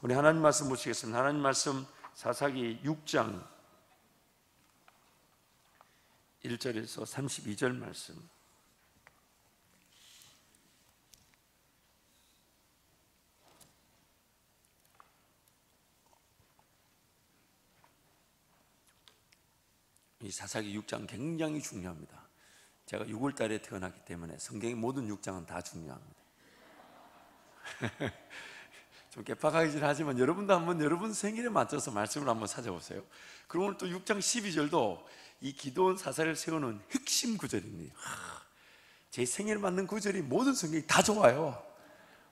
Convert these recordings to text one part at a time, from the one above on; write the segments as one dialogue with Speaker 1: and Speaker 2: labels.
Speaker 1: 우리 하나님 말씀 보시겠습니다. 하나님 말씀 사사기 6장 1절에서 32절 말씀. 이 사사기 6장 굉장히 중요합니다. 제가 6월 달에 태어났기 때문에 성경의 모든 6장은 다 중요합니다. 좀 개팍하긴 하지만 여러분도 한번 여러분 생일에 맞춰서 말씀을 한번 찾아보세요. 그럼 오늘 또 6장 12절도 이 기도원 사사를 세우는 핵심 구절입니다. 제 생일에 맞는 구절이 모든 성경이 다 좋아요.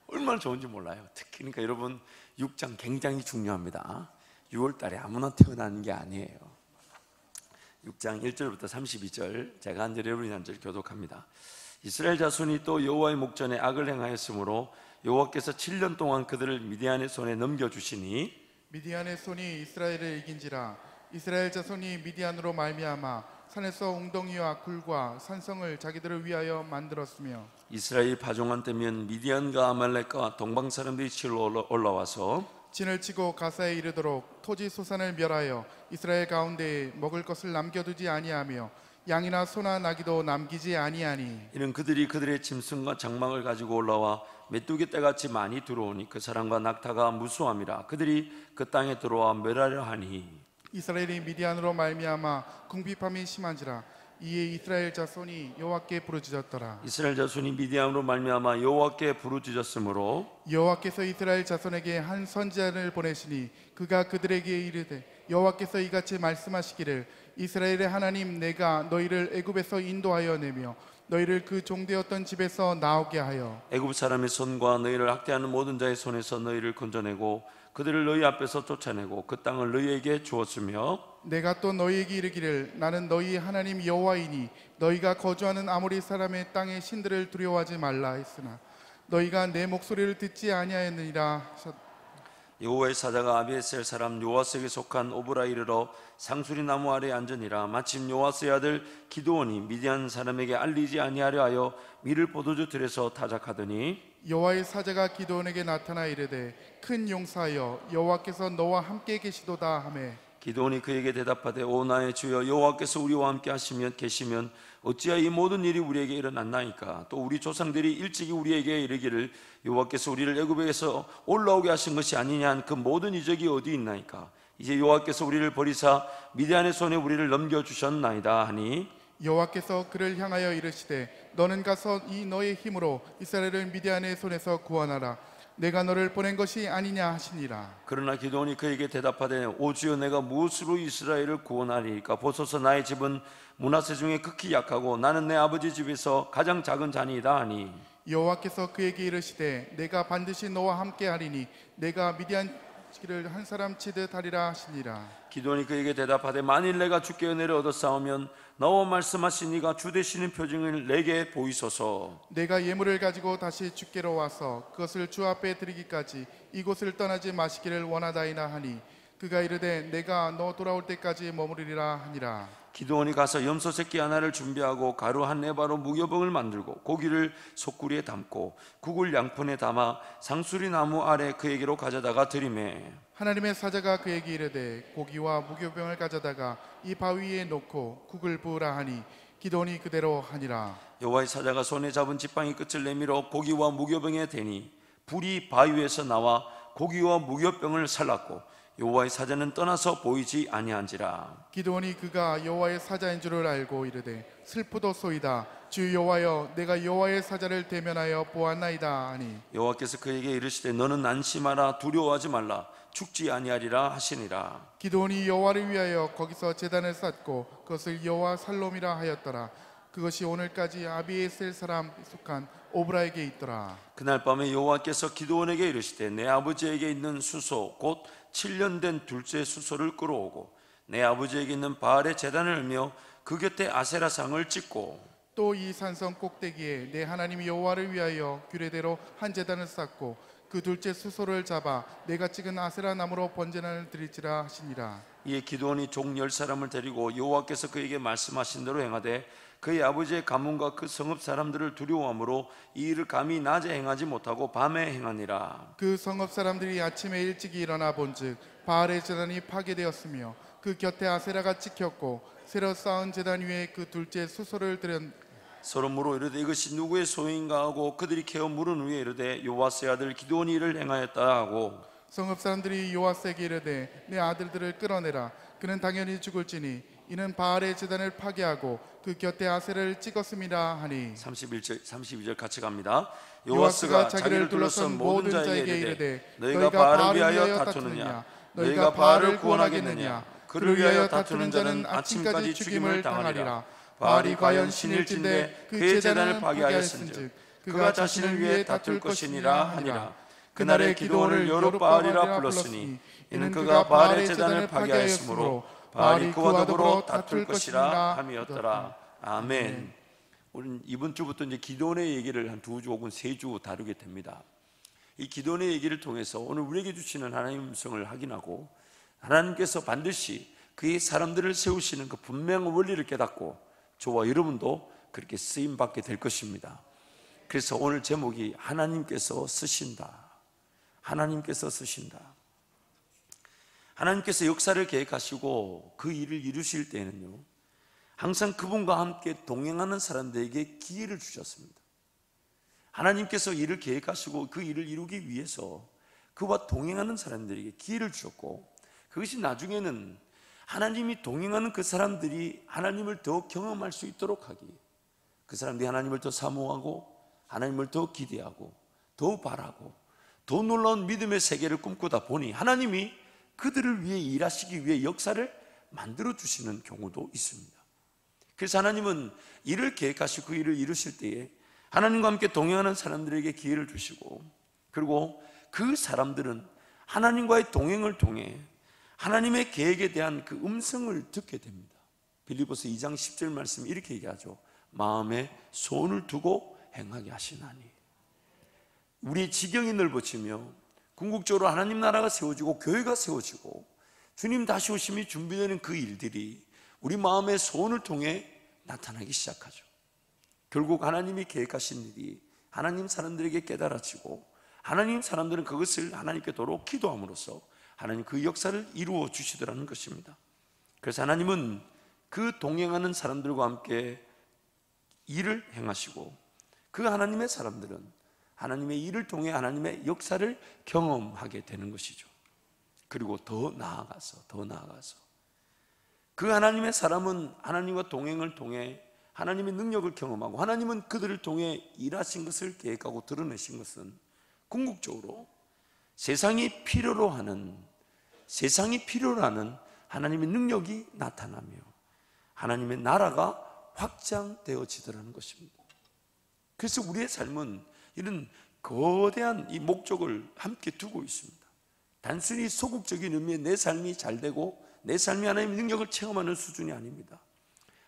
Speaker 1: 얼마나 좋은지 몰라요. 특히 그러니까 여러분 6장 굉장히 중요합니다. 6월 달에 아무나 태어나는 게 아니에요. 6장 1절부터 32절 제가 한 절 여러분이 한 절 교독합니다. 이스라엘 자손이 또 여호와의 목전에 악을 행하였으므로 여호와께서 7년 동안 그들을 미디안의 손에 넘겨주시니
Speaker 2: 미디안의 손이 이스라엘을 이긴지라. 이스라엘 자손이 미디안으로 말미암아 산에서 웅덩이와 굴과 산성을 자기들을 위하여 만들었으며
Speaker 1: 이스라엘 파종한 때면 미디안과 아말렉과 동방 사람들이 치러 올라와서
Speaker 2: 진을 치고 가사에 이르도록 토지 소산을 멸하여 이스라엘 가운데에 먹을 것을 남겨두지 아니하며 양이나 소나 나귀도 남기지 아니하니
Speaker 1: 이는 그들이 그들의 짐승과 장막을 가지고 올라와 메뚜기 떼같이 많이 들어오니 그 사람과 낙타가 무수함이라. 그들이 그 땅에 들어와 멸하려 하니
Speaker 2: 이스라엘이 미디안으로 말미암아 궁핍함이 심한지라. 이에 이스라엘 자손이 여호와께 부르짖었더라.
Speaker 1: 이스라엘 자손이 미디안으로 말미암아 여호와께 부르짖었으므로
Speaker 2: 여호와께서 이스라엘 자손에게 한 선지자를 보내시니 그가 그들에게 이르되 여호와께서 이같이 말씀하시기를 이스라엘의 하나님 내가 너희를 애굽에서 인도하여 내며 너희를 그 종되었던 집에서 나오게 하여
Speaker 1: 애굽 사람의 손과 너희를 학대하는 모든 자의 손에서 너희를 건져내고 그들을 너희 앞에서 쫓아내고 그 땅을 너희에게 주었으며
Speaker 2: 내가 또 너희에게 이르기를 나는 너희 하나님 여호와이니 너희가 거주하는 아모리 사람의 땅의 신들을 두려워하지 말라 했으나 너희가 내 목소리를 듣지 아니하였느니라 하셨다.
Speaker 1: 여호와의 사자가 아비에셀 사람 요아스에게 속한 오브라 이르러 상수리 나무 아래에 앉으니라. 마침 요아스의 아들 기드온이 미디안 사람에게 알리지 아니하려 하여 밀을 포도주 들에서 타작하더니
Speaker 2: 여호와의 사자가 기드온에게 나타나 이르되 큰 용사여 여호와께서 너와 함께 계시도다 하매
Speaker 1: 기드온이 그에게 대답하되 오 나의 주여 여호와께서 우리와 함께 계시면 어찌하여 이 모든 일이 우리에게 일어났나이까. 또 우리 조상들이 일찍이 우리에게 이르기를 여호와께서 우리를 애굽에서 올라오게 하신 것이 아니냐 한 그 모든 이적이 어디 있나이까. 이제 여호와께서 우리를 버리사 미디안의 손에 우리를 넘겨주셨나이다 하니
Speaker 2: 여호와께서 그를 향하여 이르시되 너는 가서 이 너의 힘으로 이스라엘을 미디안의 손에서 구원하라. 내가 너를 보낸 것이 아니냐 하시니라.
Speaker 1: 그러나 기드온이 그에게 대답하되 오 주여 내가 무엇으로 이스라엘을 구원하리이까. 보소서 나의 집은 므낫세 중에 극히 약하고 나는 내 아버지 집에서 가장 작은 자니이다 하니
Speaker 2: 여호와께서 그에게 이르시되 내가 반드시 너와 함께 하리니 내가 미디안 길을 한 사람 치듯 하리라 하시니라.
Speaker 1: 기드온이 그에게 대답하되 만일 내가 주께 은혜를 얻어 싸우면 너와 말씀하신 이가 주 되시는 표징을 내게 보이소서.
Speaker 2: 내가 예물을 가지고 다시 주께로 와서 그것을 주 앞에 드리기까지 이곳을 떠나지 마시기를 원하다이나 하니 그가 이르되 내가 너 돌아올 때까지 머무르리라 하니라.
Speaker 1: 기드온이 가서 염소 새끼 하나를 준비하고 가루 한 에바로 무교병을 만들고 고기를 속구리에 담고 국을 양푼에 담아 상수리 나무 아래 그에게로 가져다가 드리매
Speaker 2: 하나님의 사자가 그에게 이르되 고기와 무교병을 가져다가 이 바위에 놓고 국을 부으라 하니 기드온이 그대로 하니라.
Speaker 1: 여호와의 사자가 손에 잡은 지팡이 끝을 내밀어 고기와 무교병에 대니 불이 바위에서 나와 고기와 무교병을 살랐고 여호와의 사자는 떠나서 보이지 아니한지라.
Speaker 2: 기드온이 그가 여호와의 사자인 줄을 알고 이르되 슬프도소이다. 주 여호와여 내가 여호와의 사자를 대면하여 보았나이다 하니
Speaker 1: 여호와께서 그에게 이르시되 너는 안심하라 두려워하지 말라 죽지 아니하리라 하시니라.
Speaker 2: 기드온이 여호와를 위하여 거기서 제단을 쌓고 그것을 여호와 살롬이라 하였더라. 그것이 오늘까지 아비에셀 사람 속한 오브라에게 있더라.
Speaker 1: 그날 밤에 여호와께서 기드온에게 이르시되 내 아버지에게 있는 수소 곧 7년 된 둘째 수소를 끌어오고 내 아버지에게 있는 바알의 제단을 을며 그 곁에 아세라상을 찍고
Speaker 2: 또 이 산성 꼭대기에 내 하나님 여호와를 위하여 규례대로 한 제단을 쌓고 그 둘째 수소를 잡아 내가 찍은 아세라 나무로 번제단을 드릴지라 하시니라.
Speaker 1: 이에 기드온이 종 10사람을 데리고 여호와께서 그에게 말씀하신 대로 행하되 그의 아버지의 가문과 그 성읍 사람들을 두려워함으로 이 일을 감히 낮에 행하지 못하고 밤에 행하니라.
Speaker 2: 그 성읍 사람들이 아침에 일찍이 일어나 본즉 바알의 제단이 파괴되었으며 그 곁에 아세라가 찍혔고 새로 쌓은 제단 위에 그 둘째 수소를 들였.
Speaker 1: 서로 물어 이르되 이것이 누구의 소유인가 하고 그들이 캐어 물은 후에 이르되 여호와스의 아들 기드온이 이를 행하였다 하고
Speaker 2: 성읍 사람들이 요아스에게 이르되 내 아들들을 끌어내라. 그는 당연히 죽을지니 이는 바알의 제단을 파괴하고 그 곁에 아세라를 찍었음이라 하니.
Speaker 1: 32절 같이 갑니다.
Speaker 2: 요아스가 자기를 둘러싼 모든 자에게 이르되 너희가 바알을 위하여 다투느냐 너희가 바알을 구원하겠느냐. 그를 위하여 다투는 자는 아침까지 죽임을 당하리라. 바알이 과연 신일진데 그의 제단을 파괴하였은즉 그가 자신을 위해 다툴 것이니라 하니라.
Speaker 1: 그날에 기드온을 여룹바알이라 불렀으니 이는 그가 바알의 제단을 파괴하였으므로 바알이 그와 더불어 다툴 것이라 함이었더라. 아멘. 우리는 이번 주부터 이제 기드온의 얘기를 한 2주 혹은 3주 다루게 됩니다. 이 기드온의 얘기를 통해서 오늘 우리에게 주시는 하나님의 음성을 확인하고 하나님께서 반드시 그의 사람들을 세우시는 그 분명한 원리를 깨닫고 저와 여러분도 그렇게 쓰임받게 될 것입니다. 그래서 오늘 제목이 하나님께서 쓰신다. 하나님께서 쓰신다. 하나님께서 역사를 계획하시고 그 일을 이루실 때는요, 항상 그분과 함께 동행하는 사람들에게 기회를 주셨습니다. 하나님께서 일을 계획하시고 그 일을 이루기 위해서 그와 동행하는 사람들에게 기회를 주셨고, 그것이 나중에는 하나님이 동행하는 그 사람들이 하나님을 더 경험할 수 있도록 하기, 그 사람들이 하나님을 더 사모하고 하나님을 더 기대하고 더 바라고 더 놀라운 믿음의 세계를 꿈꾸다 보니 하나님이 그들을 위해 일하시기 위해 역사를 만들어 주시는 경우도 있습니다. 그래서 하나님은 일을 계획하시고 그 일을 이루실 때에 하나님과 함께 동행하는 사람들에게 기회를 주시고, 그리고 그 사람들은 하나님과의 동행을 통해 하나님의 계획에 대한 그 음성을 듣게 됩니다. 빌립보서 2장 10절 말씀 이렇게 얘기하죠. 마음에 소원을 두고 행하게 하시나니. 우리의 지경이 넓어지며 궁극적으로 하나님 나라가 세워지고 교회가 세워지고 주님 다시 오심이 준비되는 그 일들이 우리 마음의 소원을 통해 나타나기 시작하죠. 결국 하나님이 계획하신 일이 하나님 사람들에게 깨달아지고 하나님 사람들은 그것을 하나님께 도로 기도함으로써 하나님 그 역사를 이루어 주시더라는 것입니다. 그래서 하나님은 그 동행하는 사람들과 함께 일을 행하시고 그 하나님의 사람들은 하나님의 일을 통해 하나님의 역사를 경험하게 되는 것이죠. 그리고 더 나아가서 그 하나님의 사람은 하나님과 동행을 통해 하나님의 능력을 경험하고 하나님은 그들을 통해 일하신 것을 계획하고 드러내신 것은 궁극적으로 세상이 필요로 하는 하나님의 능력이 나타나며 하나님의 나라가 확장되어지더라는 것입니다. 그래서 우리의 삶은 이런 거대한 이 목적을 함께 두고 있습니다. 단순히 소극적인 의미의 내 삶이 잘 되고 내 삶이 하나님의 능력을 체험하는 수준이 아닙니다.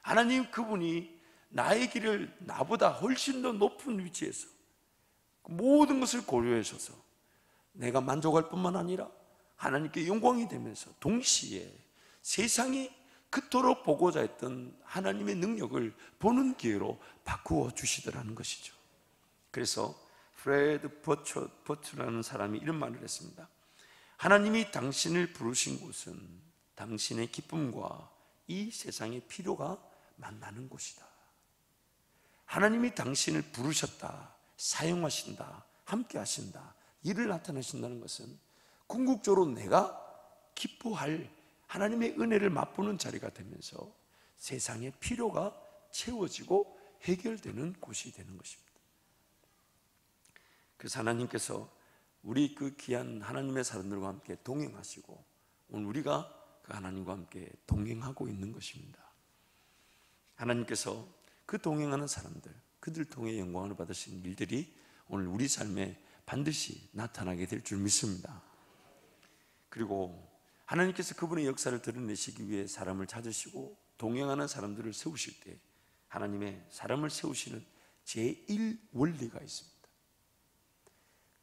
Speaker 1: 하나님 그분이 나의 길을 나보다 훨씬 더 높은 위치에서 모든 것을 고려하셔서 내가 만족할 뿐만 아니라 하나님께 영광이 되면서 동시에 세상이 그토록 보고자 했던 하나님의 능력을 보는 기회로 바꾸어 주시더라는 것이죠. 그래서 프레드 버츠라는 사람이 이런 말을 했습니다. 하나님이 당신을 부르신 곳은 당신의 기쁨과 이 세상의 필요가 만나는 곳이다. 하나님이 당신을 부르셨다, 사용하신다, 함께 하신다, 일을 나타내신다는 것은 궁극적으로 내가 기뻐할 하나님의 은혜를 맛보는 자리가 되면서 세상의 필요가 채워지고 해결되는 곳이 되는 것입니다. 그래서 하나님께서 우리 그 귀한 하나님의 사람들과 함께 동행하시고 오늘 우리가 그 하나님과 함께 동행하고 있는 것입니다. 하나님께서 그 동행하는 사람들, 그들 통해 영광을 받으신 일들이 오늘 우리 삶에 반드시 나타나게 될 줄 믿습니다. 그리고 하나님께서 그분의 역사를 드러내시기 위해 사람을 찾으시고 동행하는 사람들을 세우실 때 하나님의 사람을 세우시는 제1원리가 있습니다.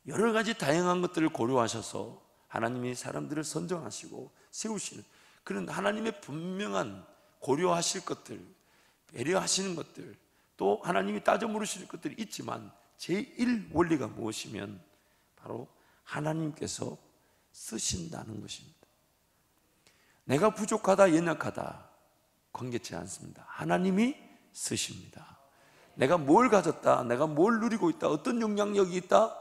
Speaker 1: 여러 가지 다양한 것들을 고려하셔서 하나님이 사람들을 선정하시고 세우시는 그런 하나님의 분명한 고려하실 것들, 배려하시는 것들, 또 하나님이 따져 물으실 것들이 있지만 제1 원리가 무엇이면 바로 하나님께서 쓰신다는 것입니다. 내가 부족하다, 연약하다 관계치 않습니다. 하나님이 쓰십니다. 내가 뭘 가졌다, 내가 뭘 누리고 있다, 어떤 영향력이 있다,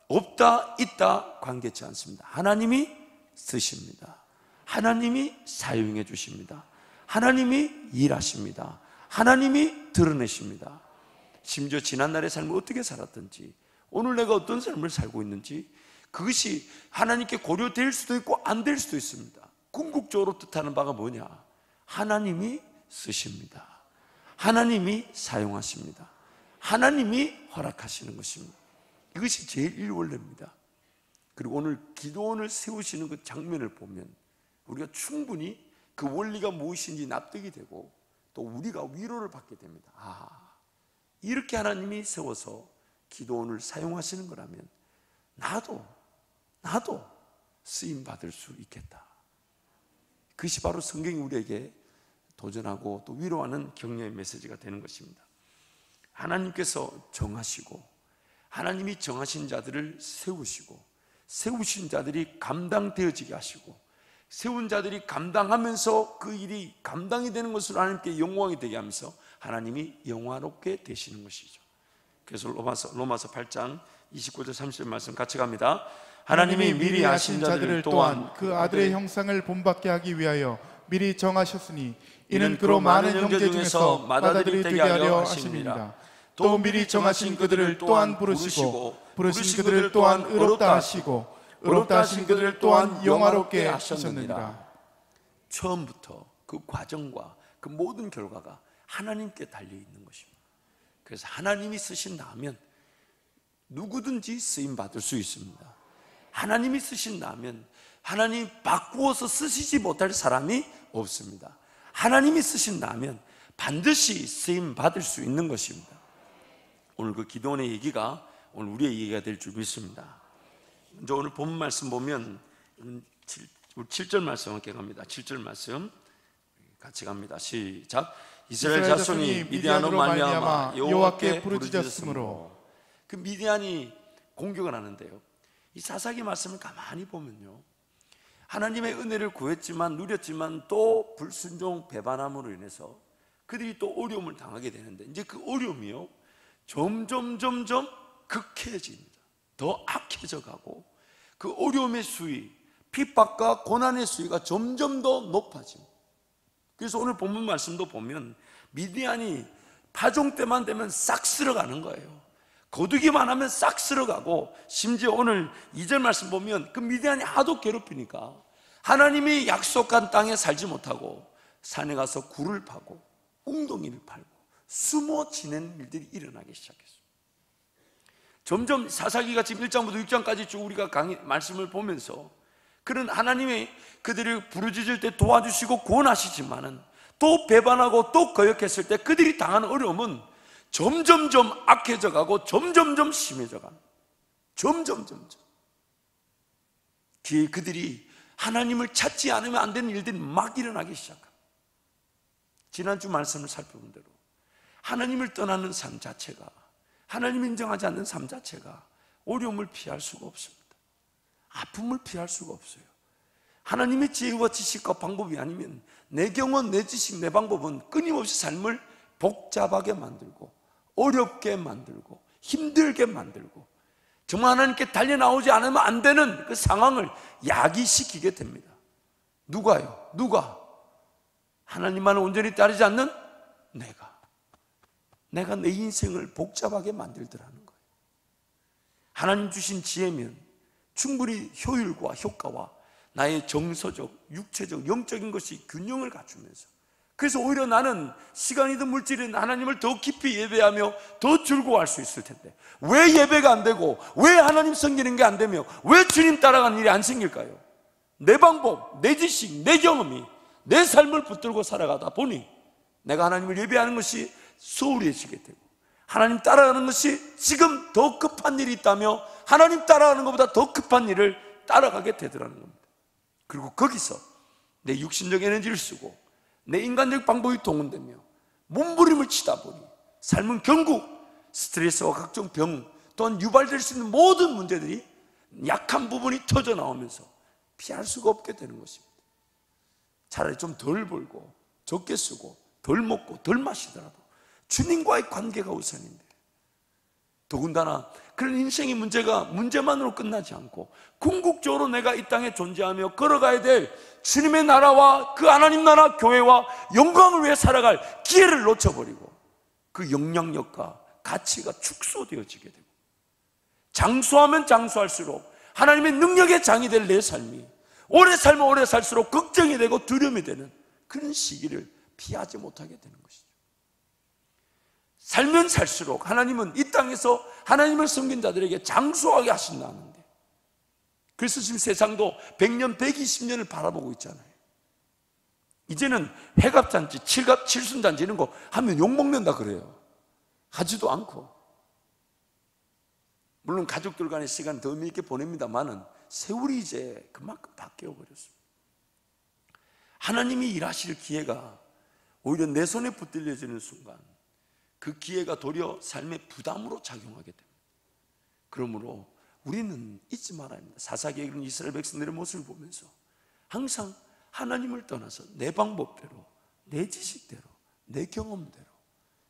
Speaker 1: 없다, 있다 관계치 않습니다. 하나님이 쓰십니다. 하나님이 사용해 주십니다. 하나님이 일하십니다. 하나님이 드러내십니다. 심지어 지난날의 삶을 어떻게 살았든지, 오늘 내가 어떤 삶을 살고 있는지 그것이 하나님께 고려될 수도 있고 안 될 수도 있습니다. 궁극적으로 뜻하는 바가 뭐냐? 하나님이 쓰십니다. 하나님이 사용하십니다. 하나님이 허락하시는 것입니다. 이것이 제일 1원리입니다. 그리고 오늘 기도원을 세우시는 그 장면을 보면 우리가 충분히 그 원리가 무엇인지 납득이 되고 또 우리가 위로를 받게 됩니다. 이렇게 하나님이 세워서 기도원을 사용하시는 거라면 나도 쓰임받을 수 있겠다. 그것이 바로 성경이 우리에게 도전하고 또 위로하는 격려의 메시지가 되는 것입니다. 하나님께서 정하시고 하나님이 정하신 자들을 세우시고 세우신 자들이 감당되어지게 하시고 세운 자들이 감당하면서 그 일이 감당이 되는 것으로 하나님께 영광이 되게 하면서 하나님이 영화롭게 되시는 것이죠. 그래서 로마서 8장 29절 30절 말씀 같이 갑니다. 하나님이 미리 아신 자들을 또한
Speaker 2: 그 아들의 형상을 본받게 하기 위하여 미리 정하셨으니 이는 그로 많은 형제 중에서 맏아들이 되게 하려 하심이니라. 또 미리 정하신 그들을 또한 부르시고 부르신 그들을 또한 의롭다 하시고 의롭다 하신 그들을 또한 영화롭게 하셨느니라.
Speaker 1: 처음부터 그 과정과 그 모든 결과가 하나님께 달려있는 것입니다. 그래서 하나님이 쓰신다면 누구든지 쓰임받을 수 있습니다. 하나님이 쓰신다면 하나님 바꾸어서 쓰시지 못할 사람이 없습니다. 하나님이 쓰신다면 반드시 쓰임받을 수 있는 것입니다. 오늘 그 기도원의 얘기가 오늘 우리의 얘기가 될 줄 믿습니다. 먼저 오늘 본 말씀 보면 7절 말씀 함께 갑니다. 7절 말씀 같이 갑니다. 시작. 이스라엘 자손이 미디안으로 말미암아 여호와께 부르짖었으므로. 그 미디안이 공격을 하는데요, 이 사사기 말씀을 가만히 보면요, 하나님의 은혜를 구했지만 누렸지만 또 불순종 배반함으로 인해서 그들이 또 어려움을 당하게 되는데 이제 그 어려움이요 점점 극해집니다. 더 악해져 가고 그 어려움의 수위, 핍박과 고난의 수위가 점점 더 높아집니다. 그래서 오늘 본문 말씀도 보면 미디안이 파종 때만 되면 싹 쓸어가는 거예요. 거두기만 하면 싹 쓸어가고, 심지어 오늘 2절 말씀 보면 그 미디안이 하도 괴롭히니까 하나님이 약속한 땅에 살지 못하고 산에 가서 굴을 파고 웅덩이를 팔고 숨어 지내는 일들이 일어나기 시작했어요. 점점 사사기가 지금 1장부터 6장까지 쭉 우리가 말씀을 보면서 그런 하나님이 그들을 부르짖을 때 도와주시고 구원하시지만은 또 배반하고 또 거역했을 때 그들이 당하는 어려움은 점점점 악해져 가고 점점점 심해져 가는, 점점점 뒤에 그들이 하나님을 찾지 않으면 안 되는 일들이 막 일어나기 시작합니다. 지난주 말씀을 살펴본 대로 하나님을 떠나는 삶 자체가, 하나님 인정하지 않는 삶 자체가 어려움을 피할 수가 없습니다. 아픔을 피할 수가 없어요. 하나님의 지혜와 지식과 방법이 아니면 내 경험, 내 지식, 내 방법은 끊임없이 삶을 복잡하게 만들고 어렵게 만들고 힘들게 만들고 정말 하나님께 달려나오지 않으면 안 되는 그 상황을 야기시키게 됩니다. 누가요? 누가? 하나님만을 온전히 따르지 않는 내가 내 인생을 복잡하게 만들더라는 거예요. 하나님 주신 지혜면 충분히 효율과 효과와 나의 정서적, 육체적, 영적인 것이 균형을 갖추면서, 그래서 오히려 나는 시간이든 물질이든 하나님을 더 깊이 예배하며 더 즐거워할 수 있을 텐데 왜 예배가 안 되고 왜 하나님 섬기는 게 안 되며 왜 주님 따라가는 일이 안 생길까요? 내 방법, 내 지식, 내 경험이 내 삶을 붙들고 살아가다 보니 내가 하나님을 예배하는 것이 소홀해지게 되고 하나님 따라가는 것이 지금 더 급한 일이 있다며 하나님 따라가는 것보다 더 급한 일을 따라가게 되더라는 겁니다. 그리고 거기서 내 육신적 에너지를 쓰고 내 인간적 방법이 동원되며 몸부림을 치다 보니 삶은 결국 스트레스와 각종 병 또한 유발될 수 있는 모든 문제들이 약한 부분이 터져 나오면서 피할 수가 없게 되는 것입니다. 차라리 좀 덜 벌고 적게 쓰고 덜 먹고 덜 마시더라도 주님과의 관계가 우선인데, 더군다나 그런 인생의 문제가 문제만으로 끝나지 않고 궁극적으로 내가 이 땅에 존재하며 걸어가야 될 주님의 나라와 그 하나님 나라 교회와 영광을 위해 살아갈 기회를 놓쳐버리고 그 영향력과 가치가 축소되어지게 되고, 장수하면 장수할수록 하나님의 능력의 장이 될 내 삶이 오래 살면 오래 살수록 걱정이 되고 두려움이 되는 그런 시기를 피하지 못하게 되는 것이죠. 살면 살수록 하나님은 이 땅에서 하나님을 섬긴 자들에게 장수하게 하신다는데, 그래서 지금 세상도 100년, 120년을 바라보고 있잖아요. 이제는 회갑잔치, 칠순잔치 이런 거 하면 욕먹는다 그래요. 하지도 않고, 물론 가족들 간의 시간 더 의미 있게 보냅니다만은 세월이 이제 그만큼 바뀌어 버렸습니다. 하나님이 일하실 기회가 오히려 내 손에 붙들려지는 순간 그 기회가 도리어 삶의 부담으로 작용하게 됩니다. 그러므로 우리는 잊지 말아야 합니다. 사사기에 이런 이스라엘 백성들의 모습을 보면서 항상 하나님을 떠나서 내 방법대로, 내 지식대로, 내 경험대로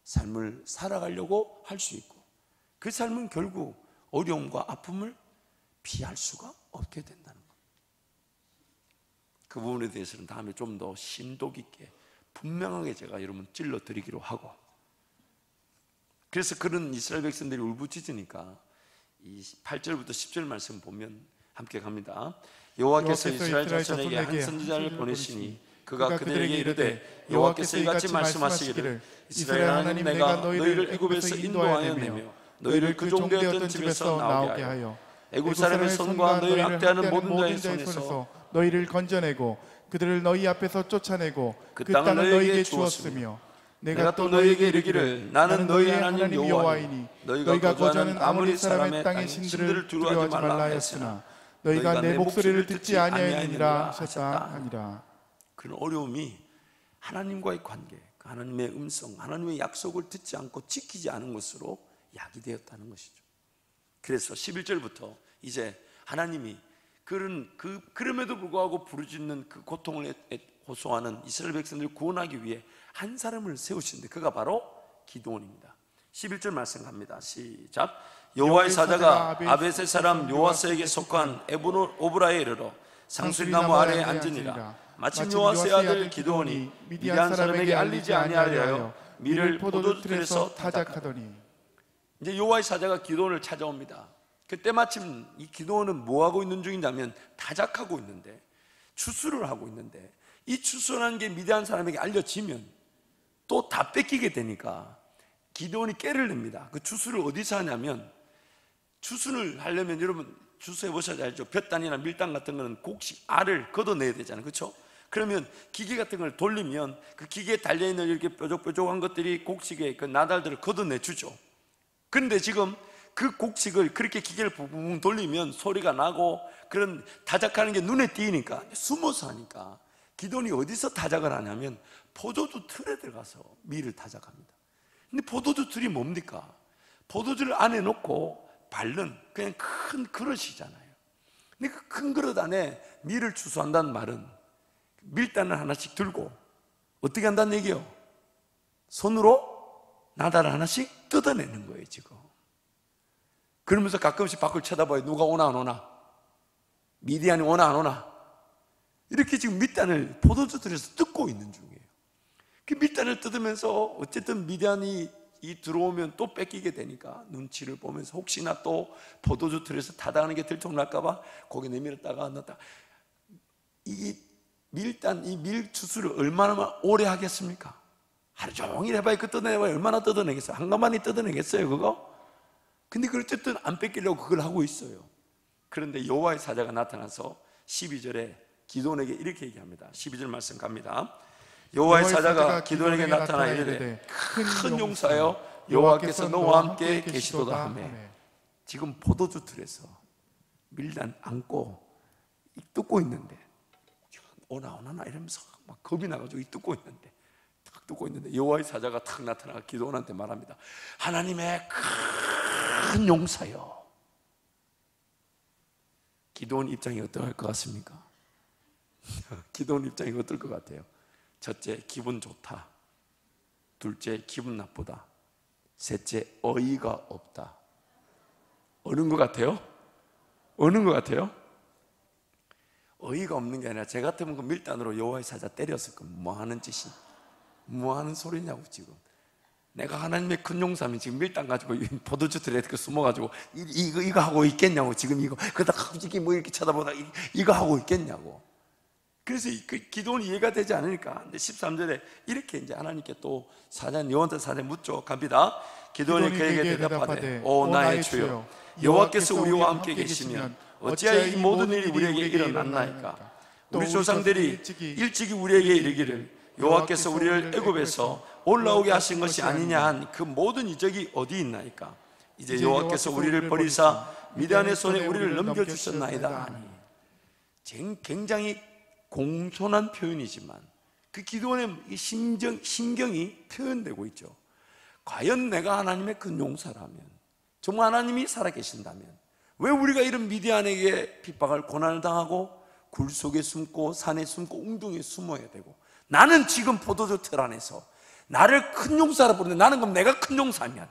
Speaker 1: 삶을 살아가려고 할 수 있고, 그 삶은 결국 어려움과 아픔을 피할 수가 없게 된다는 겁니다. 그 부분에 대해서는 다음에 좀 더 심도 깊게 분명하게 제가 여러분 찔러 드리기로 하고, 그래서 그런 이스라엘 백성들이 울부짖으니까 이 8절부터 10절 말씀 보면 함께 갑니다. 여호와께서 이스라엘 자손에게 한 선지자를 보내시니 그가 그들에게 이르되 여호와께서 이같이 말씀하시기를 이스라엘 하나님 내가 너희를 애굽에서 인도하여 내며 너희를 그 종되었던 집에서 나오게 하여 애굽 사람의 손과 너희를 학대하는 모든 자의 손에서
Speaker 2: 너희를 건져내고 그들을 너희 앞에서 쫓아내고 그 땅을 너희에게 주었으며 내가 또 너희에게 이르기를 나는 너희 하나님 여호와이니 너희가 거주하는 아모리 사람의 땅의 신들을 두려워하지 말라 하였으나 너희가 내 목소리를 듣지 아니하였느니라 하셨다 하니라.
Speaker 1: 그런 어려움이 하나님과의 관계, 하나님의 음성, 하나님의 약속을 듣지 않고 지키지 않은 것으로 야기되었다는 것이죠. 그래서 11절부터 이제 하나님이 그럼에도 불구하고 부르짖는 그 고통을 호소하는 이스라엘 백성들을 구원하기 위해 한 사람을 세우시는데 그가 바로 기드온입니다. 11절 말씀 갑니다. 시작. 여호와의 사자가 아벳의 사람 요아스에게 속한 에브론 오브라에 이르러 상수리나무 아래에 앉으니라. 마침 요아스의 아들 기드온이 미디안 사람에게 알리지 아니하려 하여 밀을 포도주틀에서 타작하더니, 이제 여호와의 사자가 기드온을 찾아옵니다. 그때 마침 이 기드온은 뭐 하고 있는 중이냐면 타작하고 있는데, 추수를 하고 있는데, 이 추수라는 게 미디안 사람에게 알려지면 또 다 뺏기게 되니까 기드온이 깨를 냅니다. 그 추수를 어디서 하냐면, 추수를 하려면 여러분 추수해 보셔야 알죠. 볕단이나 밀당 같은 거는 곡식 알을 걷어내야 되잖아요, 그렇죠? 그러면 기계 같은 걸 돌리면 그 기계에 달려있는 이렇게 뾰족뾰족한 것들이 곡식의 그 나달들을 걷어내주죠. 그런데 지금 그 곡식을 그렇게 기계를 붕붕 돌리면 소리가 나고 그런 타작하는 게 눈에 띄니까 숨어서 하니까 기드온이 어디서 타작을 하냐면 포도주 틀에 들어가서 밀을 타작합니다. 근데 포도주 틀이 뭡니까? 포도주를 안에 넣고 밟는 그냥 큰 그릇이잖아요. 근데 그 큰 그릇 안에 밀을 추수한다는 말은 밀단을 하나씩 들고 어떻게 한다는 얘기요? 손으로 나달을 하나씩 뜯어내는 거예요 지금. 그러면서 가끔씩 밖을 쳐다봐요. 누가 오나 안 오나, 미디안이 오나 안 오나, 이렇게 지금 밀단을 포도주들에서 뜯고 있는 중이에요. 그 밀단을 뜯으면서 어쨌든 미디안이 들어오면 또 뺏기게 되니까 눈치를 보면서 혹시나 또 포도주 틀에서 타당하는 게 들통날까봐 고개 내밀었다가 넣었다. 이 밀단, 이 밀추수를 얼마나 오래 하겠습니까? 하루 종일 해봐야 그 뜯어내봐야 얼마나 뜯어내겠어요? 한가만히 뜯어내겠어요 그거? 근데 그걸 어쨌든 안 뺏기려고 그걸 하고 있어요. 그런데 여호와의 사자가 나타나서 12절에 기드온에게 이렇게 얘기합니다. 12절 말씀 갑니다. 여호와의 사자가 기드온에게 나타나 이르되 큰 용사여 여호와께서 너와 함께 계시도다 하매. 지금 포도주 틀에서 밀단 안고 뜯고 있는데 오나 이러면서 막 겁이 나가지고 뜯고 있는데 딱 뜯고 있는데 여호와의 사자가 탁 나타나가 기드온한테 말합니다. 하나님의 큰 용사여. 기드온 입장이 어떨 것 같습니까? 기드온 입장이 어떨 것 같아요? 첫째, 기분 좋다. 둘째, 기분 나쁘다. 셋째, 어이가 없다. 어느 것 같아요? 어느 것 같아요? 어이가 없는 게 아니라 제 같으면 그 밀단으로 여호와의 사자 때렸을 겁니다. 뭐 하는 짓이, 뭐 하는 소리냐고. 지금 내가 하나님의 큰 용사면 지금 밀단 가지고 포도주 틀에 숨어가지고 이거 하고 있겠냐고. 지금 이거 그러다 갑자기 뭐 이렇게 쳐다보다 이거 하고 있겠냐고. 그래서 그 기도는 이해가 되지 않으니까. 근데 13절에 이렇게 이제 하나님께 또 여호와한테 사자 묻죠. 갑니다. 기도원이 그에게 대답하되 오 나의 주여 여호와께서 우리와 함께 계시면 어찌하여 이 모든 일이 우리에게 일어났나이까. 우리 조상들이 일찍이 우리에게 이르기를 여호와께서 우리를 애굽에서 올라오게 하신 것이 아니냐 한 그 모든 이적이 어디 있나이까. 이제 여호와께서 우리를 버리사 미디안의 손에 우리를 넘겨주셨나이다 하니. 굉장히 공손한 표현이지만 그 기도원의 심경이 표현되고 있죠. 과연 내가 하나님의 큰 용사라면, 정말 하나님이 살아계신다면 왜 우리가 이런 미디안에게 핍박을 고난을 당하고 굴 속에 숨고 산에 숨고 웅둥이에 숨어야 되고, 나는 지금 포도주 틀 안에서 나를 큰 용사라 부르는데 나는 그럼 내가 큰 용사면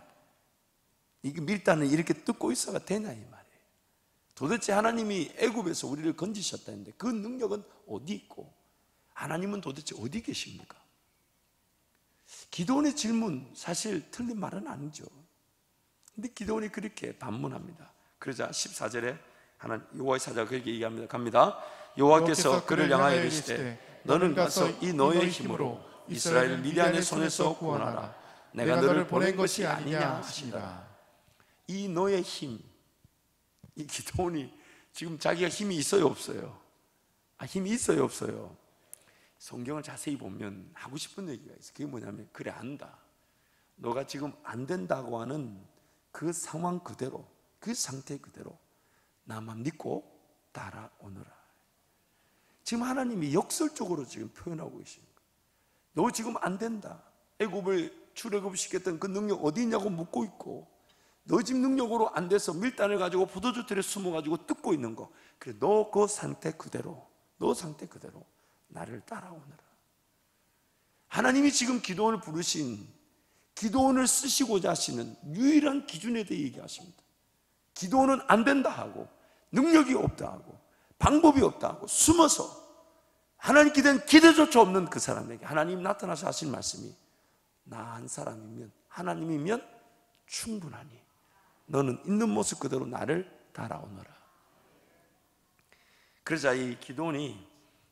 Speaker 1: 이게 밀단을 이렇게 뜯고 있어가 되냐 이 말이에요. 도대체 하나님이 애굽에서 우리를 건지셨다는데 그 능력은 어디 있고 하나님은 도대체 어디 계십니까? 기도원의 질문 사실 틀린 말은 아니죠. 근데 기도원이 그렇게 반문합니다. 그러자 14절에 여호와의 사자가 그에게 얘기합니다. 갑니다. 여호와께서 그를 향하여 이르시되 너는 가서 이 너의 힘으로 이스라엘을 미디안의 손에서 구원하라. 내가 너를 보낸 것이 아니냐 하시니라. 이 너의 힘, 이 기도원이 지금 자기가 힘이 있어요 없어요? 힘이 있어요 없어요? 성경을 자세히 보면 하고 싶은 얘기가 있어요. 그게 뭐냐면 그래 안다. 너가 지금 안 된다고 하는 그 상황 그대로, 그 상태 그대로 나만 믿고 따라오너라. 지금 하나님이 역설적으로 지금 표현하고 계십니다. 너 지금 안 된다. 애굽을 출애굽시켰던 그 능력 어디 있냐고 묻고 있고, 너 지금 능력으로 안 돼서 밀단을 가지고 포도주 틀에 숨어가지고 뜯고 있는 거, 그래 너 그 상태 그대로, 너 상태 그대로 나를 따라오너라. 하나님이 지금 기도원을 부르신, 기도원을 쓰시고자 하시는 유일한 기준에 대해 얘기하십니다. 기도원은 안 된다 하고 능력이 없다 하고 방법이 없다 하고 숨어서 하나님께 대한 기대조차 없는 그 사람에게 하나님 나타나서 하신 말씀이 나 한 사람이면, 하나님이면 충분하니 너는 있는 모습 그대로 나를 따라오너라. 그러자 이 기도원이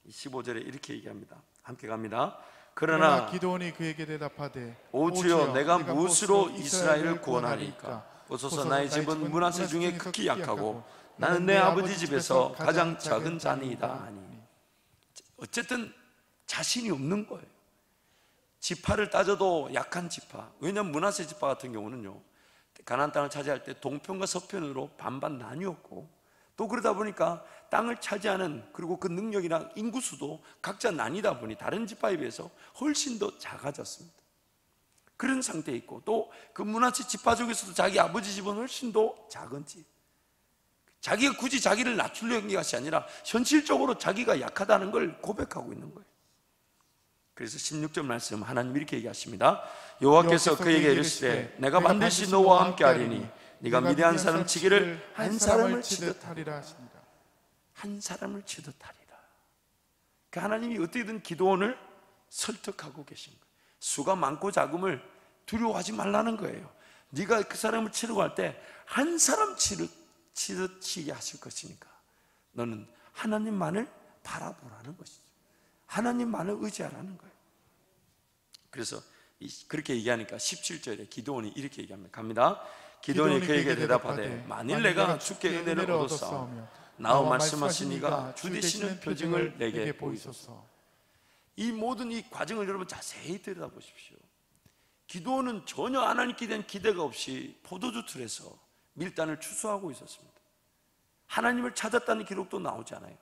Speaker 1: 15절에 이렇게 얘기합니다. 함께 갑니다. 그러나
Speaker 2: 기도원이 그에게 대답하되
Speaker 1: 오 주여 내가 무엇으로 이스라엘을 구원하리까. 보소서 나의 집은 므낫세 중에 극히 약하고 나는 내 아버지 집에서 가장 작은 자니이다 하니. 어쨌든 자신이 없는 거예요. 지파를 따져도 약한 지파. 왜냐하면 므낫세 지파 같은 경우는요, 가나안 땅을 차지할 때 동편과 서편으로 반반 나뉘었고, 또 그러다 보니까 땅을 차지하는, 그리고 그 능력이랑 인구수도 각자 나뉘다 보니 다른 지파에 비해서 훨씬 더 작아졌습니다. 그런 상태에 있고, 또 그 므낫세 지파 중에서도 자기 아버지 집은 훨씬 더 작은 집. 자기가 굳이 자기를 낮추려는 것이 아니라 현실적으로 자기가 약하다는 걸 고백하고 있는 거예요. 그래서 16절 말씀 하나님 이렇게 얘기하십니다. 여호와께서 그에게 이르시되 내가 반드시 너와 함께 하리니 네가 미디안 사람 치기를 한 사람을 치듯 하리라 하십니다. 한 사람을 치듯 하리라. 그 하나님이 어떻게든 기도원을 설득하고 계신 거예요. 수가 많고 작음을 두려워하지 말라는 거예요. 네가 그 사람을 치려고 할 때 한 사람 치듯 치게 하실 것이니까 너는 하나님만을 바라보라는 것이죠. 하나님만을 의지하라는 거예요. 그래서 그렇게 얘기하니까 17절에 기도원이 이렇게 얘기합니다. 갑니다. 기도원이 그에게 대답하되 만일 내가 주께 은혜를 얻었사오며 나와 말씀하시니가 주 되시는 표징을 내게 보이소서. 이 모든 이 과정을 여러분 자세히 들여다보십시오. 기도원은 전혀 하나님께 대한 기대가 없이 포도주 틀에서 밀단을 추수하고 있었습니다. 하나님을 찾았다는 기록도 나오지 않아요.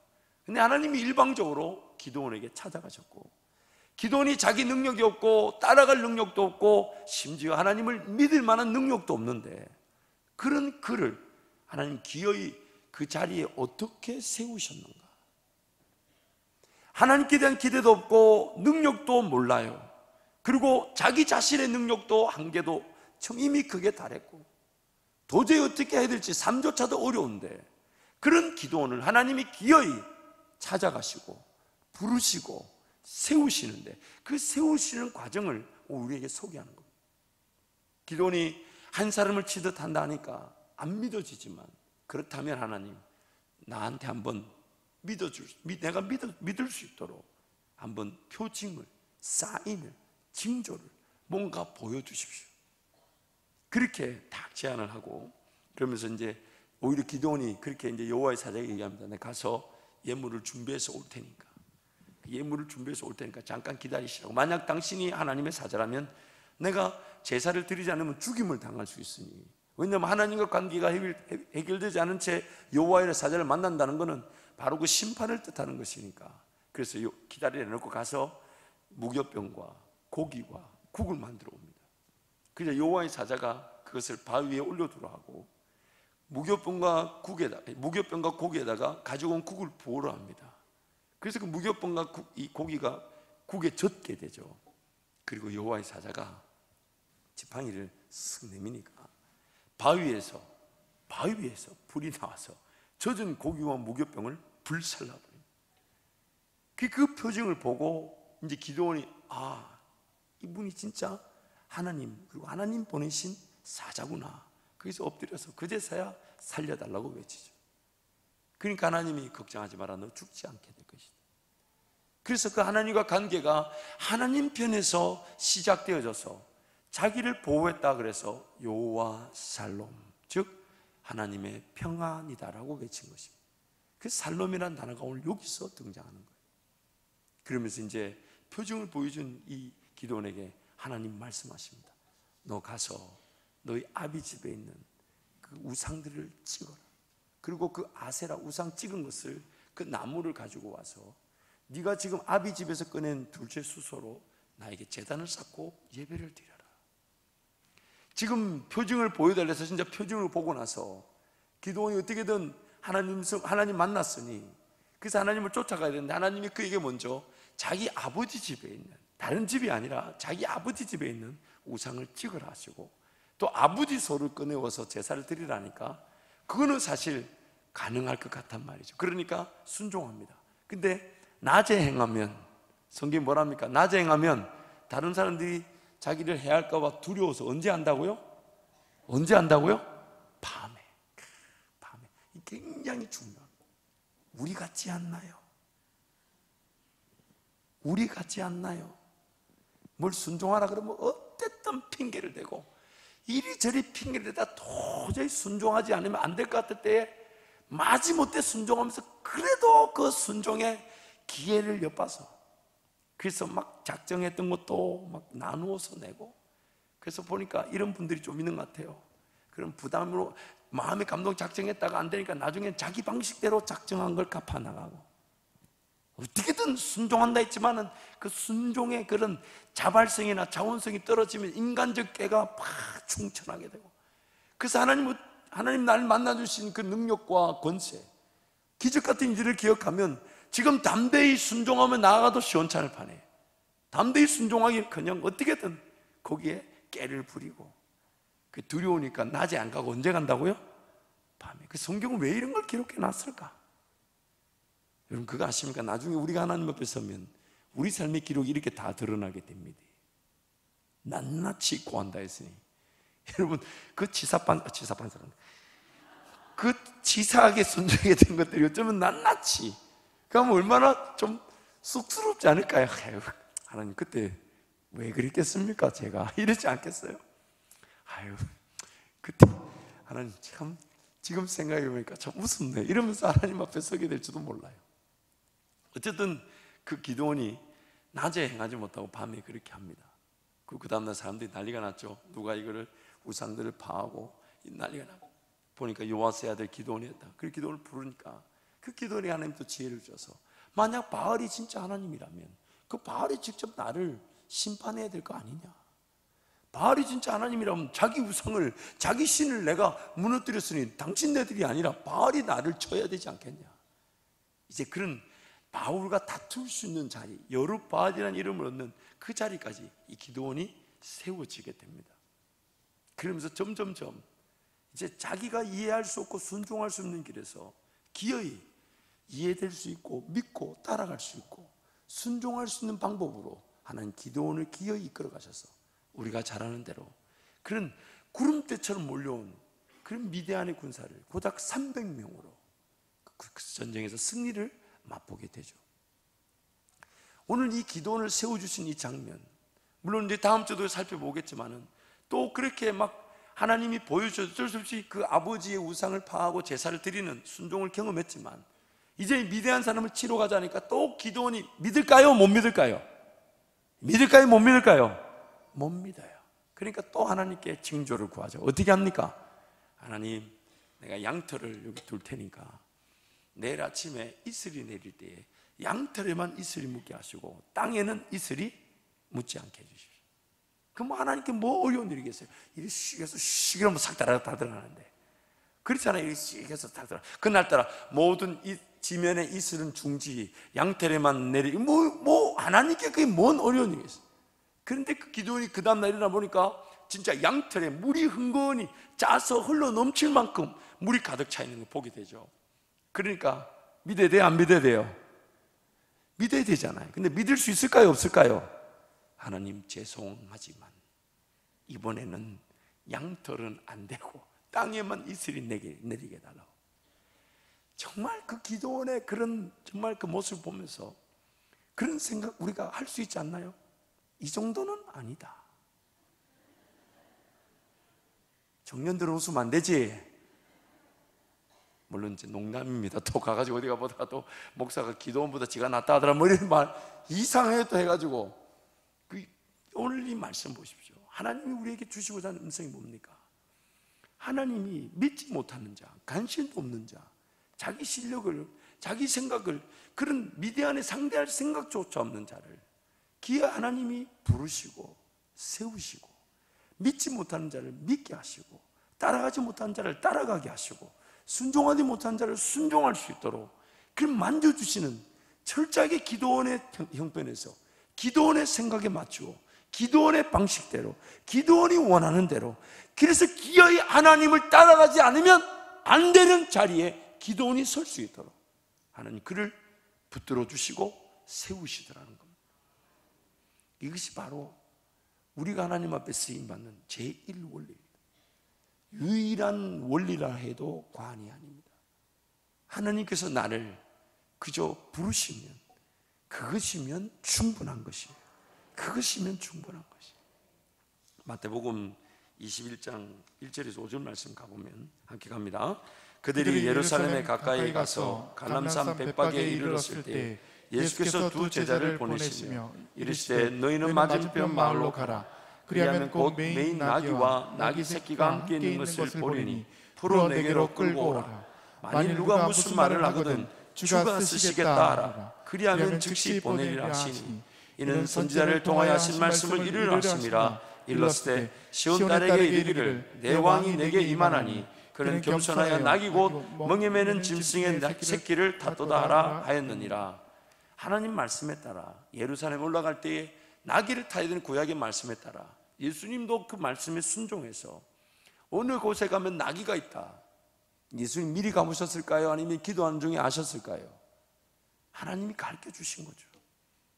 Speaker 1: 근데 하나님이 일방적으로 기드온에게 찾아가셨고, 기드온이 자기 능력이 없고 따라갈 능력도 없고 심지어 하나님을 믿을 만한 능력도 없는데, 그런 그를 하나님 기어이 그 자리에 어떻게 세우셨는가? 하나님께 대한 기대도 없고 능력도 몰라요. 그리고 자기 자신의 능력도 한계도 이미 그게 달했고 도저히 어떻게 해야 될지 삶조차도 어려운데, 그런 기드온을 하나님이 기어이 찾아가시고 부르시고 세우시는데, 그 세우시는 과정을 우리에게 소개하는 겁니다. 기드온이 한 사람을 치듯 한다 하니까 안 믿어지지만, 그렇다면 하나님 나한테 한번 내가 믿을 수 있도록 한번 표징을, 사인을, 징조를 뭔가 보여주십시오. 그렇게 딱 제안을 하고, 그러면서 이제 오히려 기드온이 그렇게 이제 여호와의 사자에게 얘기합니다. 내가 가서 예물을 준비해서 올 테니까, 예물을 준비해서 올 테니까 잠깐 기다리시라고. 만약 당신이 하나님의 사자라면 내가 제사를 드리지 않으면 죽임을 당할 수 있으니, 왜냐하면 하나님과 관계가 해결되지 않은 채 여호와의 사자를 만난다는 것은 바로 그 심판을 뜻하는 것이니까. 그래서 기다리려 놓고 가서 무교병과 고기와 국을 만들어 옵니다. 그래서 여호와의 사자가 그것을 바위 위에 올려두라 하고, 무교병과 고기에다가 가지고 온 국을 부으라 합니다. 그래서 그 무교병과 이 고기가 국에 젖게 되죠. 그리고 여호와의 사자가 지팡이를 쓱 내미니까 바위 위에서 불이 나와서 젖은 고기와 무교병을 불살라버립니다. 그 표정을 보고 이제 기드온이, 이분이 진짜 하나님, 그리고 하나님 보내신 사자구나. 거기서 엎드려서 그제서야 살려달라고 외치죠. 그러니까 하나님이 걱정하지 마라, 너 죽지 않게 될 것이다. 그래서 그 하나님과 관계가 하나님 편에서 시작되어져서 자기를 보호했다 그래서 여호와 살롬, 즉 하나님의 평안이다라고 외친 것입니다. 그 살롬이라는 단어가 오늘 여기서 등장하는 거예요. 그러면서 이제 표징을 보여준 이 기드온에게 하나님 말씀하십니다. 너 가서 너희 아비 집에 있는 그 우상들을 찍어라. 그리고 그 아세라 우상 찍은 것을, 그 나무를 가지고 와서 네가 지금 아비 집에서 꺼낸 둘째 수소로 나에게 제단을 쌓고 예배를 드려라. 지금 표징을 보여달라 해서 진짜 표징을 보고 나서 기드온이 어떻게든 하나님 만났으니, 그래서 하나님을 쫓아가야 되는데, 하나님이 그에게 먼저 자기 아버지 집에 있는, 다른 집이 아니라 자기 아버지 집에 있는 우상을 찍으라 하시고, 또 아버지 소를 꺼내워서 제사를 드리라니까 그거는 사실 가능할 것 같단 말이죠. 그러니까 순종합니다. 근데 낮에 행하면, 성경이 뭐랍니까? 낮에 행하면 다른 사람들이 자기를 해할까 봐 두려워서 언제 한다고요? 언제 한다고요? 밤에. 이게 굉장히 중요합니다. 우리 같지 않나요? 우리 같지 않나요? 뭘 순종하라 그러면 어쨌든 핑계를 대고 이리저리 핑계를 대다 도저히 순종하지 않으면 안 될 것 같을 때에 마지못해 순종하면서 그래도 그 순종의 기회를 엿봐서, 그래서 막 작정했던 것도 막 나누어서 내고, 그래서 보니까 이런 분들이 좀 있는 것 같아요. 그런 부담으로 마음의 감동 작정했다가 안 되니까 나중엔 자기 방식대로 작정한 걸 갚아나가고, 어떻게든 순종한다 했지만은 그 순종의 그런 자발성이나 자원성이 떨어지면 인간적 깨가 막 충천하게 되고, 그래서 하나님 날 만나주신 그 능력과 권세, 기적 같은 일을 기억하면 지금 담대히 순종하면 나아가도 시원찮을 판에, 담대히 순종하기는커녕 어떻게든 거기에 깨를 부리고, 그 두려우니까 낮에 안 가고 언제 간다고요? 밤에. 그 성경은 왜 이런 걸 기록해 놨을까? 여러분 그거 아십니까? 나중에 우리가 하나님 앞에 서면 우리 삶의 기록이 이렇게 다 드러나게 됩니다. 낱낱이 고한다 했으니, 여러분 그 치사판사는 그 치사하게 순종하게 된 것들이 어쩌면 낱낱이, 그러면 얼마나 좀 쑥스럽지 않을까요? 아유, 하나님 그때 왜 그랬겠습니까? 제가 이러지 않겠어요? 아유, 그때 하나님 참 지금 생각해보니까 참 우습네, 이러면서 하나님 앞에 서게 될지도 몰라요. 어쨌든 그 기드온이 낮에 행하지 못하고 밤에 그렇게 합니다. 그 다음날 사람들이 난리가 났죠. 누가 이거를 우상들을 파하고 난리가 나고, 보니까 요아스의 아들 기드온이었다. 그 기드온을 부르니까 그 기드온이 하나님 또 지혜를 줘서 만약 바알이 진짜 하나님이라면 그 바알이 직접 나를 심판해야 될 거 아니냐. 바알이 진짜 하나님이라면 자기 우상을, 자기 신을 내가 무너뜨렸으니 당신네들이 아니라 바알이 나를 쳐야 되지 않겠냐. 이제 그런 바울과 다툴 수 있는 자리, 여룻바알이라는 이름을 얻는 그 자리까지 이 기드온이 세워지게 됩니다. 그러면서 점점점 이제 자기가 이해할 수 없고 순종할 수 없는 길에서 기어이 이해될 수 있고 믿고 따라갈 수 있고 순종할 수 있는 방법으로 하나님 기드온을 기어이 이끌어 가셔서 우리가 잘 아는 대로 그런 구름대처럼 몰려온 그런 미디안의 군사를 고작 300명으로 그 전쟁에서 승리를 맛보게 되죠. 오늘 이 기드온을 세워주신 이 장면, 물론 이제 다음 주도 살펴보겠지만은 또 그렇게 막 하나님이 보여주셔서 어쩔 수 없이 그 아버지의 우상을 파하고 제사를 드리는 순종을 경험했지만 이제 미디안 사람을 치러 가자니까 또 기드온이 믿을까요? 못 믿을까요? 믿을까요? 못 믿을까요? 못 믿어요. 그러니까 또 하나님께 징조를 구하죠. 어떻게 합니까? 하나님, 내가 양털을 여기 둘 테니까 내일 아침에 이슬이 내릴 때에 양털에만 이슬이 묻게 하시고 땅에는 이슬이 묻지 않게 해주십시오. 그럼 하나님께 뭐 어려운 일이겠어요? 이리 씩 해서 씩 이러면 싹 다 들어가는데 그렇잖아요. 이리 씩 해서 다 들어가. 그날따라 모든 이 지면에 이슬은 중지, 양털에만 내리 뭐 하나님께 그게 뭔 어려운 일이겠어요? 그런데 그 기도원이 그 다음날 일어나 보니까 진짜 양털에 물이 흥건히 짜서 흘러 넘칠 만큼 물이 가득 차 있는 걸 보게 되죠. 그러니까 믿어야 돼요? 안 믿어야 돼요? 믿어야 되잖아요. 근데 믿을 수 있을까요? 없을까요? 하나님 죄송하지만 이번에는 양털은 안 되고 땅에만 이슬이 내리게 달라고. 정말 그 기도원의 그런 정말 그 모습을 보면서 그런 생각 우리가 할 수 있지 않나요? 이 정도는 아니다. 청년들은 웃으면 안 되지. 물론 이제 농담입니다. 또 가가지고 어디가 보다가 또 목사가 기도원보다 지가 낫다 하더라 뭐 이런 말 이상하게 또 해가지고 오늘 이 말씀 보십시오. 하나님이 우리에게 주시고자 하는 음성이 뭡니까? 하나님이 믿지 못하는 자, 관심도 없는 자, 자기 실력을, 자기 생각을 그런 미디안에 상대할 생각조차 없는 자를 기어 하나님이 부르시고 세우시고 믿지 못하는 자를 믿게 하시고 따라가지 못하는 자를 따라가게 하시고 순종하지 못한 자를 순종할 수 있도록 그럼 만져주시는 철저하게 기도원의 형편에서 기도원의 생각에 맞추고 기도원의 방식대로 기도원이 원하는 대로 그래서 기어이 하나님을 따라가지 않으면 안 되는 자리에 기도원이 설 수 있도록 하나님 그를 붙들어 주시고 세우시더라는 겁니다. 이것이 바로 우리가 하나님 앞에 쓰임받는 제1원리입니다. 유일한 원리라 해도 과언이 아닙니다. 하나님께서 나를 그저 부르시면 그것이면 충분한 것이에요. 그것이면 충분한 것이에요. 마태복음 21장 1절에서 5절 말씀 가보면 함께 갑니다. 그들이 예루살렘에 가까이 가서 감람산 벳박에 이르렀을 때 예수께서 두 제자를 보내시며 이르시되 너희는 맞은편 마을로 가라. 그리하면 곧 매인 나귀와 나귀 새끼가 함께 있는 것을 보리니 풀어 내게로 끌고 오라. 만일 누가 무슨 말을 하거든 주가 쓰시겠다 하라. 그리하면 즉시 보내리라 하시니 이는 선지자를 통하여 하신 말씀을 이루려 하심이라. 일렀을 때 시온 딸에게 이르기를 내 왕이 내게 임하나니 그는 겸손하여 나귀 곧 멍에 매는 짐승의 새끼를 탓도다 하라 하였느니라. 하나님 말씀에 따라 예루살렘 올라갈 때에 나귀를 타야 되는 구약의 말씀에 따라 예수님도 그 말씀에 순종해서 어느 곳에 가면 나귀가 있다. 예수님 미리 가보셨을까요? 아니면 기도하는 중에 아셨을까요? 하나님이 가르쳐 주신 거죠.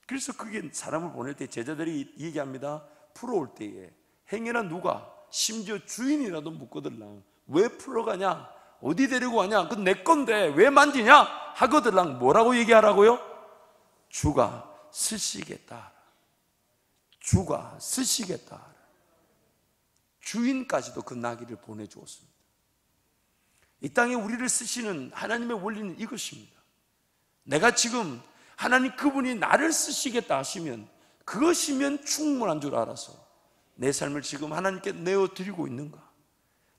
Speaker 1: 그래서 그게 사람을 보낼 때 제자들이 얘기합니다. 풀어올 때에 행여나 누가 심지어 주인이라도 묻거들랑 왜 풀어가냐? 어디 데리고 가냐? 그건 내 건데 왜 만지냐? 하거들랑 뭐라고 얘기하라고요? 주가 쓰시겠다. 주가 쓰시겠다. 주인까지도 그 나귀를 보내주었습니다. 이 땅에 우리를 쓰시는 하나님의 원리는 이것입니다. 내가 지금 하나님 그분이 나를 쓰시겠다 하시면 그것이면 충분한 줄 알아서 내 삶을 지금 하나님께 내어드리고 있는가?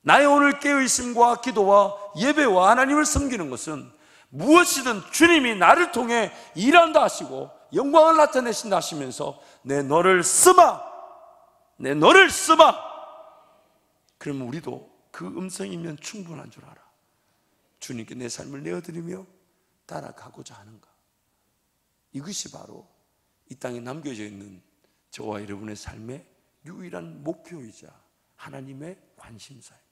Speaker 1: 나의 오늘 깨어있음과 기도와 예배와 하나님을 섬기는 것은 무엇이든 주님이 나를 통해 일한다 하시고 영광을 나타내신다 하시면서 내 너를 쓰마, 내 너를 쓰마. 그러면 우리도 그 음성이면 충분한 줄 알아. 주님께 내 삶을 내어드리며 따라가고자 하는가. 이것이 바로 이 땅에 남겨져 있는 저와 여러분의 삶의 유일한 목표이자 하나님의 관심사입니다.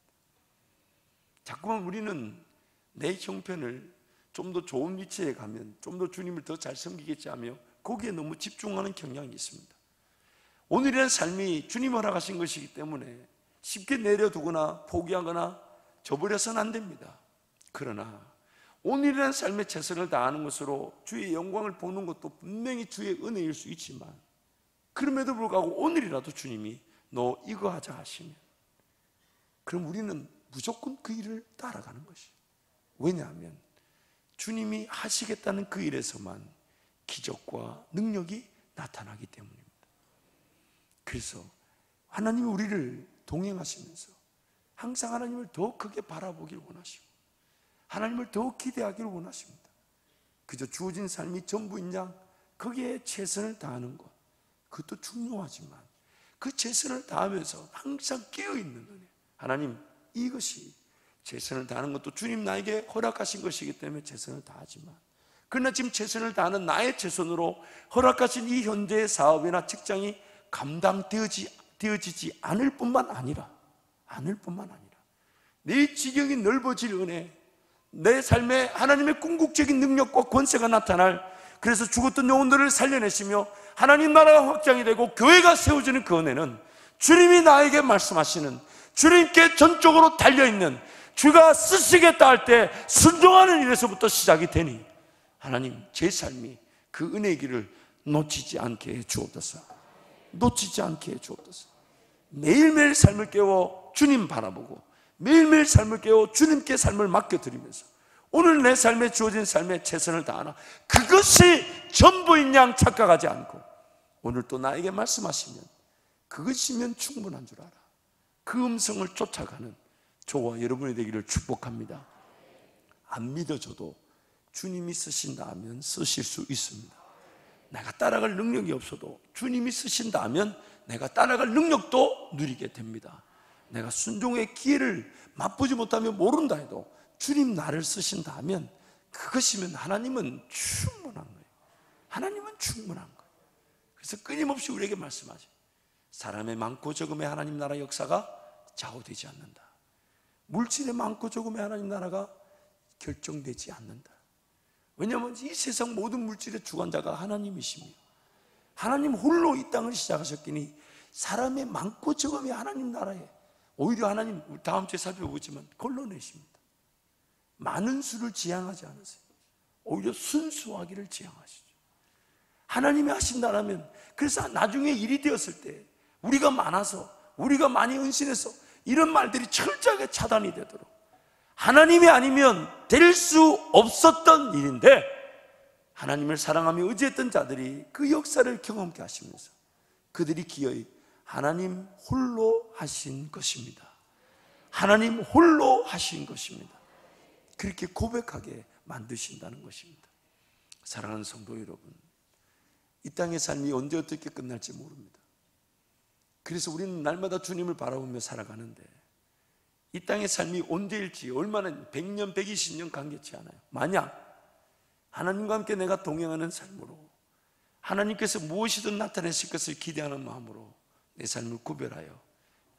Speaker 1: 자꾸만 우리는 내 형편을 좀 더 좋은 위치에 가면 좀 더 주님을 더 잘 섬기겠지 하며 거기에 너무 집중하는 경향이 있습니다. 오늘이라는 삶이 주님 허락하신 것이기 때문에 쉽게 내려두거나 포기하거나 저버려서는 안 됩니다. 그러나 오늘이라는 삶에 최선을 다하는 것으로 주의 영광을 보는 것도 분명히 주의 은혜일 수 있지만, 그럼에도 불구하고 오늘이라도 주님이 너 이거 하자 하시면 그럼 우리는 무조건 그 일을 따라가는 것이에요. 왜냐하면 주님이 하시겠다는 그 일에서만 기적과 능력이 나타나기 때문입니다. 그래서 하나님이 우리를 동행하시면서 항상 하나님을 더 크게 바라보길 원하시고 하나님을 더 기대하기를 원하십니다. 그저 주어진 삶이 전부인 양 거기에 최선을 다하는 것, 그것도 중요하지만 그 최선을 다하면서 항상 깨어있는 은혜, 하나님 이것이 최선을 다하는 것도 주님 나에게 허락하신 것이기 때문에 최선을 다하지만, 그러나 지금 최선을 다하는 나의 최선으로 허락하신 이 현재의 사업이나 직장이 감당되어지지 않을 뿐만 아니라 내 지경이 넓어질 은혜, 내 삶에 하나님의 궁극적인 능력과 권세가 나타날, 그래서 죽었던 영혼들을 살려내시며 하나님 나라가 확장이 되고 교회가 세워지는 그 은혜는 주님이 나에게 말씀하시는, 주님께 전적으로 달려있는, 주가 쓰시겠다 할 때 순종하는 일에서부터 시작이 되니 하나님 제 삶이 그 은혜의 길을 놓치지 않게 해 주옵소서. 놓치지 않게 해 주옵소서. 매일매일 삶을 깨워 주님 바라보고 매일매일 삶을 깨워 주님께 삶을 맡겨드리면서 오늘 내 삶에 주어진 삶에 최선을 다하나 그것이 전부인 양 착각하지 않고 오늘 또 나에게 말씀하시면 그것이면 충분한 줄 알아. 그 음성을 쫓아가는 저와 여러분이 되기를 축복합니다. 안 믿어져도 주님이 쓰신다 하면 쓰실 수 있습니다. 내가 따라갈 능력이 없어도 주님이 쓰신다 하면 내가 따라갈 능력도 누리게 됩니다. 내가 순종의 기회를 맛보지 못하면 모른다 해도 주님 나를 쓰신다 하면 그것이면 하나님은 충분한 거예요. 하나님은 충분한 거예요. 그래서 끊임없이 우리에게 말씀하죠. 사람의 많고 적음의 하나님 나라 역사가 좌우되지 않는다. 물질의 많고 적음의 하나님 나라가 결정되지 않는다. 왜냐하면 이 세상 모든 물질의 주관자가 하나님이시며 하나님 홀로 이 땅을 시작하셨기니 사람의 많고 적음의 하나님 나라에 오히려 하나님 다음 주에 살펴보지만 걸러내십니다. 많은 수를 지향하지 않으세요. 오히려 순수하기를 지향하시죠. 하나님이 하신다라면, 그래서 나중에 일이 되었을 때 우리가 많아서 우리가 많이 은신해서 이런 말들이 철저하게 차단이 되도록, 하나님이 아니면 될 수 없었던 일인데 하나님을 사랑하며 의지했던 자들이 그 역사를 경험케 하시면서 그들이 기어이 하나님 홀로 하신 것입니다. 하나님 홀로 하신 것입니다. 그렇게 고백하게 만드신다는 것입니다. 사랑하는 성도 여러분, 이 땅의 삶이 언제 어떻게 끝날지 모릅니다. 그래서 우리는 날마다 주님을 바라보며 살아가는데 이 땅의 삶이 언제일지, 얼마나 100년, 120년 관계치 않아요. 만약 하나님과 함께 내가 동행하는 삶으로 하나님께서 무엇이든 나타내실 것을 기대하는 마음으로 내 삶을 구별하여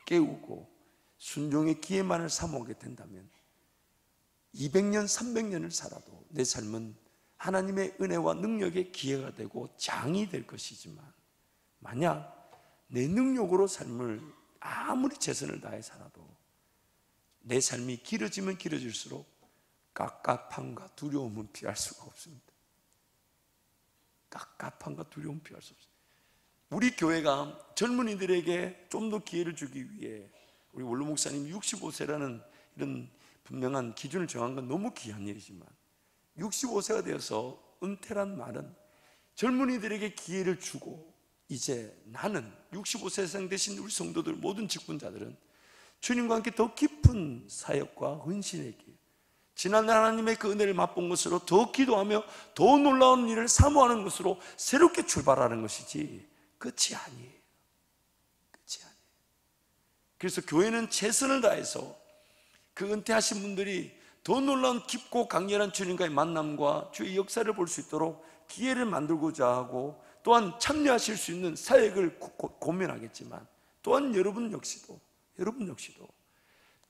Speaker 1: 깨우고 순종의 기회만을 삼아오게 된다면 200년, 300년을 살아도 내 삶은 하나님의 은혜와 능력의 기회가 되고 장이 될 것이지만, 만약 내 능력으로 삶을 아무리 최선을 다해 살아도 내 삶이 길어지면 길어질수록 깝깝함과 두려움은 피할 수가 없습니다. 깝깝함과 두려움은 피할 수 없습니다. 우리 교회가 젊은이들에게 좀 더 기회를 주기 위해 우리 원로 목사님 65세라는 이런 분명한 기준을 정한 건 너무 귀한 일이지만, 65세가 되어서 은퇴란 말은 젊은이들에게 기회를 주고 이제 나는 65세상 되신 우리 성도들 모든 직분자들은 주님과 함께 더 깊은 사역과 헌신의 길, 지난날 하나님의 그 은혜를 맛본 것으로 더 기도하며 더 놀라운 일을 사모하는 것으로 새롭게 출발하는 것이지 끝이 아니에요. 끝이 아니에요. 그래서 교회는 최선을 다해서 그 은퇴하신 분들이 더 놀라운 깊고 강렬한 주님과의 만남과 주의 역사를 볼 수 있도록 기회를 만들고자 하고, 또한 참여하실 수 있는 사역을 고민하겠지만, 또한 여러분 역시도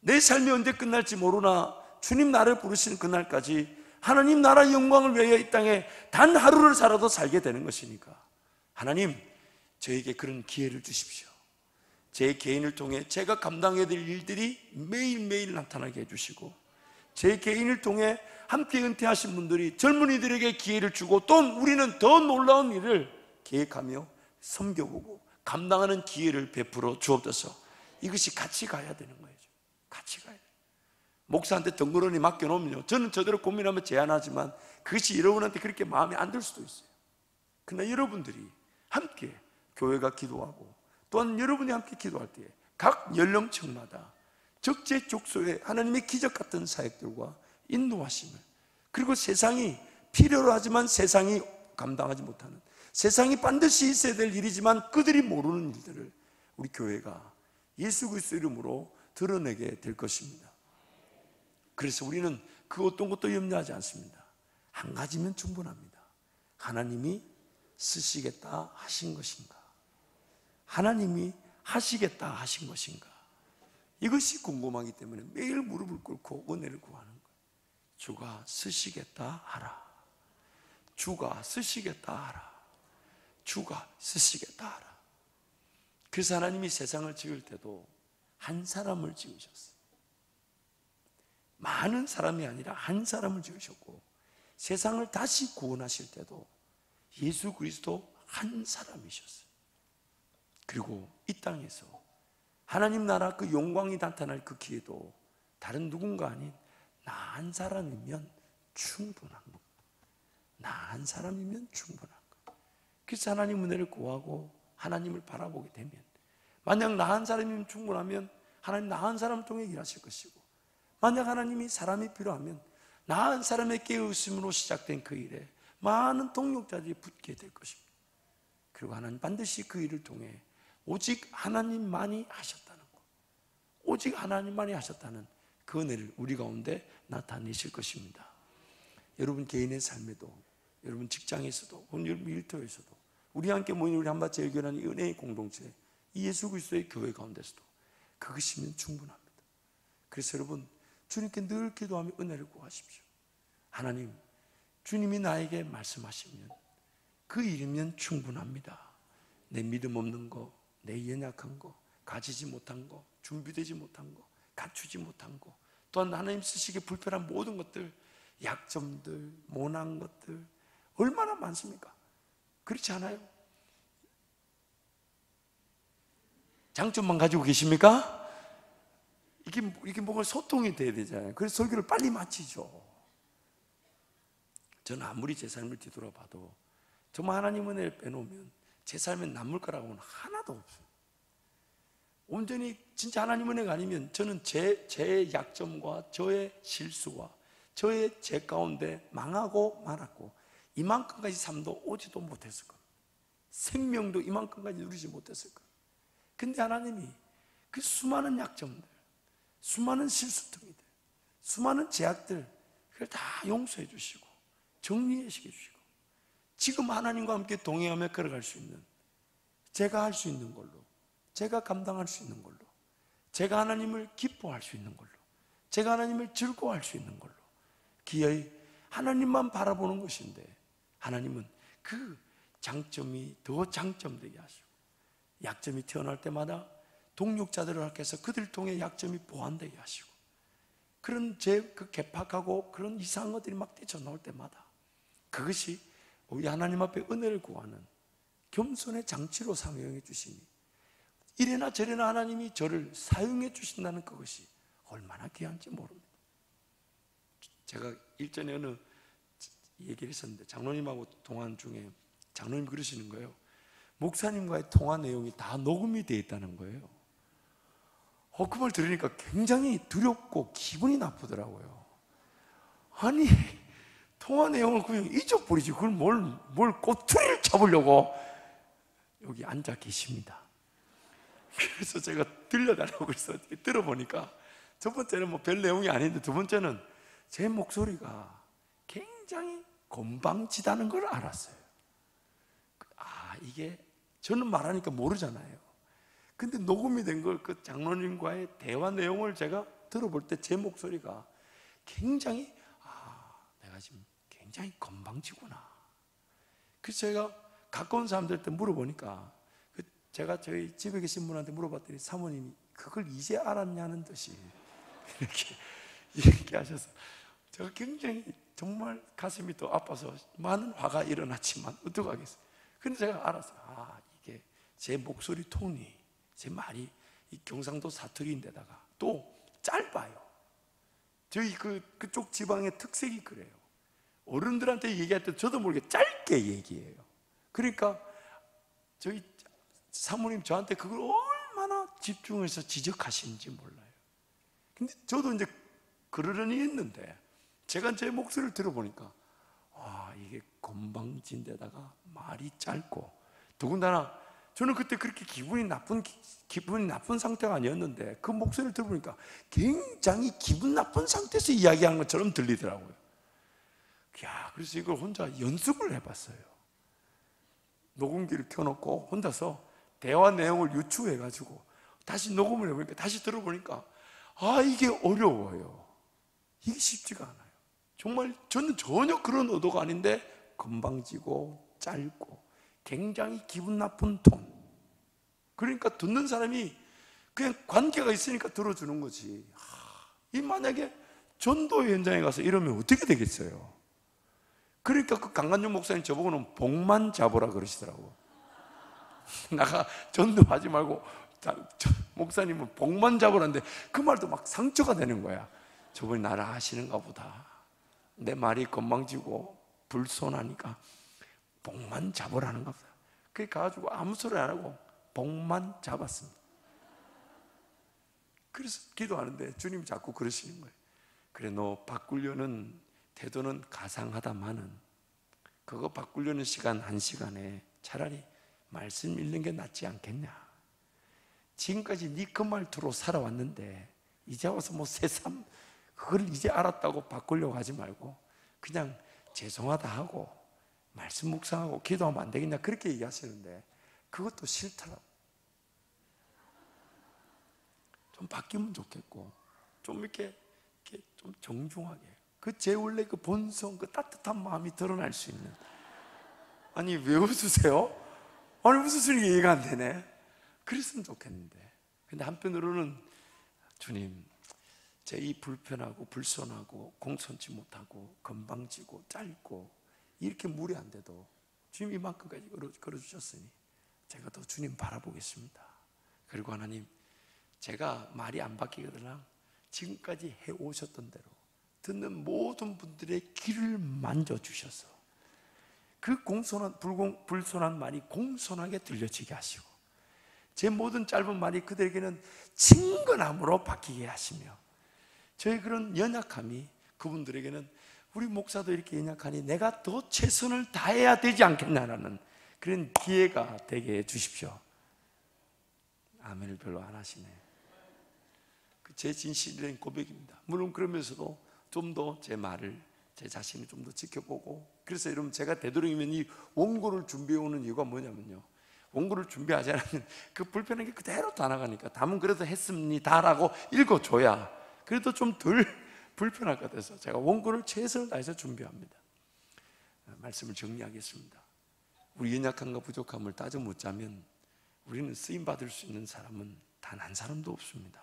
Speaker 1: 내 삶이 언제 끝날지 모르나 주님 나를 부르시는 그날까지 하나님 나라의 영광을 위하여 이 땅에 단 하루를 살아도 살게 되는 것이니까, 하나님 저에게 그런 기회를 주십시오. 제 개인을 통해 제가 감당해야 될 일들이 매일매일 나타나게 해주시고, 제 개인을 통해 함께 은퇴하신 분들이 젊은이들에게 기회를 주고, 또 우리는 더 놀라운 일을 계획하며 섬겨보고 감당하는 기회를 베풀어 주옵소서. 이것이 같이 가야 되는 거예요. 같이 가야 돼요. 목사한테 덩그러니 맡겨놓으면요, 저는 저대로 고민하며 제안하지만 그것이 여러분한테 그렇게 마음에 안 들 수도 있어요. 그러나 여러분들이 함께 교회가 기도하고, 또한 여러분이 함께 기도할 때에 각 연령층마다 적재적소에 하나님의 기적 같은 사역들과 인도하심을, 그리고 세상이 필요로 하지만 세상이 감당하지 못하는, 세상이 반드시 있어야 될 일이지만 그들이 모르는 일들을 우리 교회가 예수 그리스도 이름으로 드러내게 될 것입니다. 그래서 우리는 그 어떤 것도 염려하지 않습니다. 한 가지면 충분합니다. 하나님이 쓰시겠다 하신 것인가? 하나님이 하시겠다 하신 것인가? 이것이 궁금하기 때문에 매일 무릎을 꿇고 은혜를 구하는 거예요. 주가 쓰시겠다 하라. 주가 쓰시겠다 하라. 주가 쓰시겠다 하라. 그래서 하나님이 세상을 지을 때도 한 사람을 지으셨어요. 많은 사람이 아니라 한 사람을 지으셨고, 세상을 다시 구원하실 때도 예수 그리스도 한 사람이셨어요. 그리고 이 땅에서 하나님 나라 그 영광이 나타날 그 기회도 다른 누군가 아닌 나 한 사람이면 충분한 것. 나 한 사람이면 충분한 것. 그래서 하나님 은혜를 구하고 하나님을 바라보게 되면, 만약 나 한 사람이면 충분하면 하나님 나 한 사람 통해 일하실 것이고, 만약 하나님이 사람이 필요하면 나 한 사람의 깨우침으로 시작된 그 일에 많은 동력자들이 붙게 될 것입니다. 그리고 하나님 반드시 그 일을 통해 오직 하나님만이 하셨다는 것, 오직 하나님만이 하셨다는 그 은혜를 우리 가운데 나타내실 것입니다. 여러분 개인의 삶에도, 여러분 직장에서도, 여러분 일터에서도, 우리 함께 모인 우리 한밭 예교라는 이 은혜의 공동체, 이 예수 그리스도의 교회 가운데서도 그것이면 충분합니다. 그래서 여러분 주님께 늘 기도하며 은혜를 구하십시오. 하나님, 주님이 나에게 말씀하시면 그 일이면 충분합니다. 내 믿음 없는 거, 내 연약한 거, 가지지 못한 거, 준비되지 못한 거, 갖추지 못한 거, 또한 하나님 쓰시기에 불편한 모든 것들, 약점들, 모난 것들 얼마나 많습니까? 그렇지 않아요? 장점만 가지고 계십니까? 이게 뭔가 소통이 돼야 되잖아요. 그래서 설교를 빨리 마치죠. 저는 아무리 제 삶을 뒤돌아봐도 정말 하나님 은혜를 빼놓으면 제 삶에 남을 거라고는 하나도 없어요. 온전히 진짜 하나님 은혜가 아니면 저는 제 약점과 저의 실수와 제 가운데 망하고 말았고, 이만큼까지 삶도 오지도 못했을 겁니다. 생명도 이만큼까지 누리지 못했을 겁니다. 근데 하나님이 그 수많은 약점들, 수많은 실수들이들, 수많은 제약들, 그걸 다 용서해 주시고 정리해 주시고, 지금 하나님과 함께 동행하며 걸어갈 수 있는, 제가 할 수 있는 걸로, 제가 감당할 수 있는 걸로, 제가 하나님을 기뻐할 수 있는 걸로, 제가 하나님을 즐거워할 수 있는 걸로 기어이 하나님만 바라보는 것인데, 하나님은 그 장점이 더 장점되게 하시고, 약점이 튀어나올 때마다 동력자들을 하께서 그들 통해 약점이 보완되게 하시고, 그런 그 개팍하고 그런 이상한 것들이 막 뛰쳐나올 때마다 그것이 우리 하나님 앞에 은혜를 구하는 겸손의 장치로 사용해 주시니, 이래나 저래나 하나님이 저를 사용해 주신다는 그것이 얼마나 귀한지 모릅니다. 제가 일전에 어느 얘기를 했었는데, 장로님하고 통화 중에 장로님이 그러시는 거예요. 목사님과의 통화 내용이 다 녹음이 되어 있다는 거예요. 그 말 들으니까 굉장히 두렵고 기분이 나쁘더라고요. 아니, 통화 내용을 그냥 잊어버리지. 그걸 뭘 꼬투리를 잡으려고 여기 앉아 계십니다. 그래서 제가 들려달라고 그래서 들어보니까 첫 번째는 뭐 별 내용이 아닌데 두 번째는 제 목소리가 굉장히 건방지다는 걸 알았어요. 이게 저는 말하니까 모르잖아요. 근데 녹음이 된 걸 그 장로님과의 대화 내용을 제가 들어볼 때 제 목소리가 굉장히 내가 지금 굉장히 건방지구나. 그래서 제가 가까운 사람들한테 물어보니까 제가 저희 집에 계신 분한테 물어봤더니 사모님이 그걸 이제 알았냐는 듯이 이렇게 하셔서 제가 굉장히 정말 가슴이 또 아파서 많은 화가 일어났지만 어떡하겠어요. 근데 제가 알았어요. 이게 제 목소리 톤이, 제 말이 이 경상도 사투리인데다가 또 짧아요. 저희 그쪽 지방의 특색이 그래요. 어른들한테 얘기할 때 저도 모르게 짧게 얘기해요. 그러니까 저희 사모님 저한테 그걸 얼마나 집중해서 지적하시는지 몰라요. 근데 저도 이제 그러려니 했는데 제가 제 목소리를 들어보니까 이게 건방진데다가 말이 짧고, 더군다나 저는 그때 그렇게 기분이 나쁜 상태가 아니었는데 그 목소리를 들어보니까 굉장히 기분 나쁜 상태에서 이야기하는 것처럼 들리더라고요. 그래서 이걸 혼자 연습을 해봤어요. 녹음기를 켜놓고 혼자서 대화 내용을 유추해가지고 다시 녹음을 해보니까, 다시 들어보니까 이게 어려워요. 이게 쉽지가 않아요. 정말 저는 전혀 그런 의도가 아닌데 건방지고 짧고 굉장히 기분 나쁜 톤. 그러니까 듣는 사람이 그냥 관계가 있으니까 들어주는 거지. 이 만약에 전도 현장에 가서 이러면 어떻게 되겠어요? 그러니까 그 강간준 목사님 저보고는 복만 잡으라 그러시더라고. 나가 전도하지 말고 목사님은 복만 잡으라는데 그 말도 막 상처가 되는 거야. 저분이 나를 아시는가 보다. 내 말이 건방지고 불손하니까 복만 잡으라는가 보다. 그래 가지고 아무 소리 안 하고 복만 잡았습니다. 그래서 기도하는데 주님이 자꾸 그러시는 거예요. 그래, 너 바꾸려는 태도는 가상하다마는 그거 바꾸려는 시간 1시간에 차라리 말씀 읽는 게 낫지 않겠냐. 지금까지 네 그 말투로 살아왔는데 이제 와서 뭐 새삼 그걸 이제 알았다고 바꾸려고 하지 말고 그냥 죄송하다 하고 말씀 묵상하고 기도하면 안 되겠냐, 그렇게 얘기하시는데 그것도 싫더라고. 좀 바뀌면 좋겠고 좀 이렇게 좀 정중하게 제 원래 그 본성, 그 따뜻한 마음이 드러날 수 있는. 아니 왜 웃으세요? 아니 웃으시는 게 이해가 안 되네. 그랬으면 좋겠는데. 근데 한편으로는 주님, 제 이 불편하고 불손하고 공손치 못하고 건방지고 짧고 이렇게 무례한데도 주님 이만큼까지 걸어주셨으니 제가 더 주님 바라보겠습니다. 그리고 하나님, 제가 말이 안 바뀌거나 지금까지 해오셨던 대로 듣는 모든 분들의 귀를 만져주셔서 그 불손한 말이 공손하게 들려지게 하시고 제 모든 짧은 말이 그들에게는 친근함으로 바뀌게 하시며 저의 그런 연약함이 그분들에게는 우리 목사도 이렇게 연약하니 내가 더 최선을 다해야 되지 않겠냐라는 그런 기회가 되게 해 주십시오. 아멘을 별로 안 하시네. 제 진실된 고백입니다. 물론 그러면서도 좀 더 제 말을, 제 자신을 좀 더 지켜보고, 그래서 여러분 제가 되도록이면 이 원고를 준비해 오는 이유가 뭐냐면요, 원고를 준비하지 않으면 그 불편한 게 그대로 다 나가니까 담은 그래도 했습니다라고 읽어줘야 그래도 좀 덜 불편할 것 같아서 제가 원고를 최선을 다해서 준비합니다. 말씀을 정리하겠습니다. 우리 연약함과 부족함을 따져 묻자면 우리는 쓰임받을 수 있는 사람은 단 한 사람도 없습니다.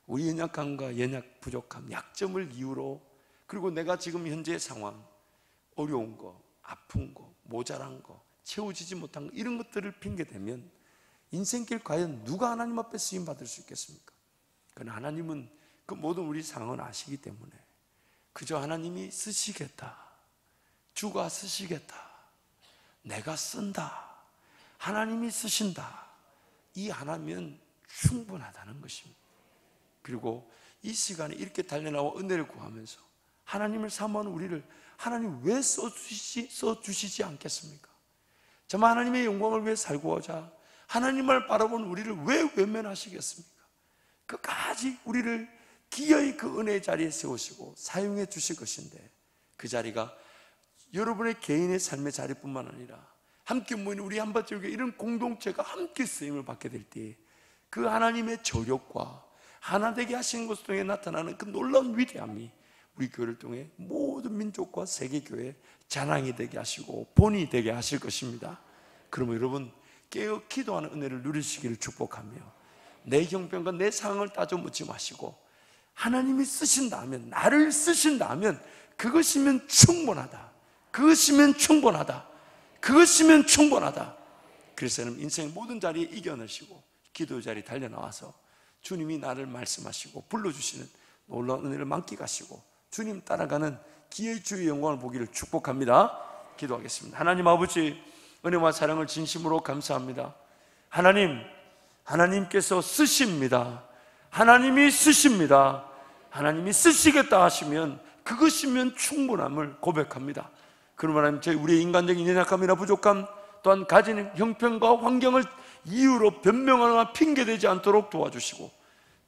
Speaker 1: 우리 연약함과 부족함, 약점을 이유로, 그리고 내가 지금 현재의 상황, 어려운 거, 아픈 거, 모자란 거, 채워지지 못한 거, 이런 것들을 핑계대면 인생길 과연 누가 하나님 앞에 쓰임받을 수 있겠습니까? 그러나 하나님은 그 모든 우리 상황을 아시기 때문에 그저 하나님이 쓰시겠다, 주가 쓰시겠다, 내가 쓴다, 하나님이 쓰신다, 이 하나면 충분하다는 것입니다. 그리고 이 시간에 이렇게 달려나와 은혜를 구하면서 하나님을 사모하는 우리를 하나님 왜 써주시지 않겠습니까? 정말 하나님의 영광을 위해 살고자 하나님을 바라보는 우리를 왜 외면하시겠습니까? 끝까지 우리를 기어이 그 은혜의 자리에 세우시고 사용해 주실 것인데, 그 자리가 여러분의 개인의 삶의 자리뿐만 아니라 함께 모이는 우리 한밭교회 이런 공동체가 함께 쓰임을 받게 될 때 그 하나님의 저력과 하나 되게 하시는 것을 통해 나타나는 그 놀라운 위대함이 우리 교회를 통해 모든 민족과 세계교회의 자랑이 되게 하시고 본이 되게 하실 것입니다. 그러면 여러분 깨어 기도하는 은혜를 누리시기를 축복하며, 내 형편과 내 상황을 따져 묻지 마시고 하나님이 쓰신다면, 나를 쓰신다면 그것이면 충분하다, 그것이면 충분하다, 그것이면 충분하다. 그래서 인생의 모든 자리에 이겨내시고 기도 자리에 달려나와서 주님이 나를 말씀하시고 불러주시는 놀라운 은혜를 만끽하시고 주님 따라가는 기의 주의 영광을 보기를 축복합니다. 기도하겠습니다. 하나님 아버지, 은혜와 사랑을 진심으로 감사합니다. 하나님께서 쓰십니다. 하나님이 쓰십니다. 하나님이 쓰시겠다 하시면 그것이면 충분함을 고백합니다. 그러면 하나님, 우리의 인간적인 연약함이나 부족함, 또한 가진 형편과 환경을 이유로 변명하거나 핑계대지 않도록 도와주시고,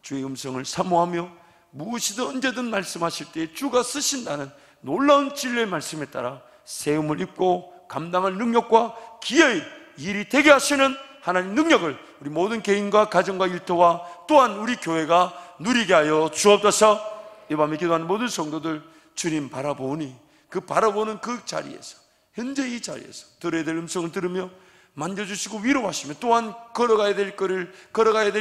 Speaker 1: 주의 음성을 사모하며 무엇이든 언제든 말씀하실 때 주가 쓰신다는 놀라운 진리의 말씀에 따라 세움을 입고 감당할 능력과 기회의 일이 되게 하시는 하나님 능력을 우리 모든 개인과 가정과 일터와 또한 우리 교회가 누리게 하여 주옵소서. 이 밤에 기도하는 모든 성도들 주님 바라보니 그 바라보는 그 자리에서, 현재 이 자리에서 들어야 될 음성을 들으며 만져주시고 위로하시며, 또한 걸어가야 될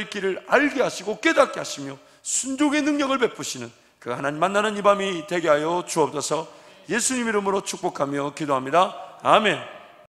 Speaker 1: 길을 알게 하시고 깨닫게 하시며 순종의 능력을 베푸시는 그 하나님 만나는 이 밤이 되게 하여 주옵소서. 예수님 이름으로 축복하며 기도합니다. 아멘.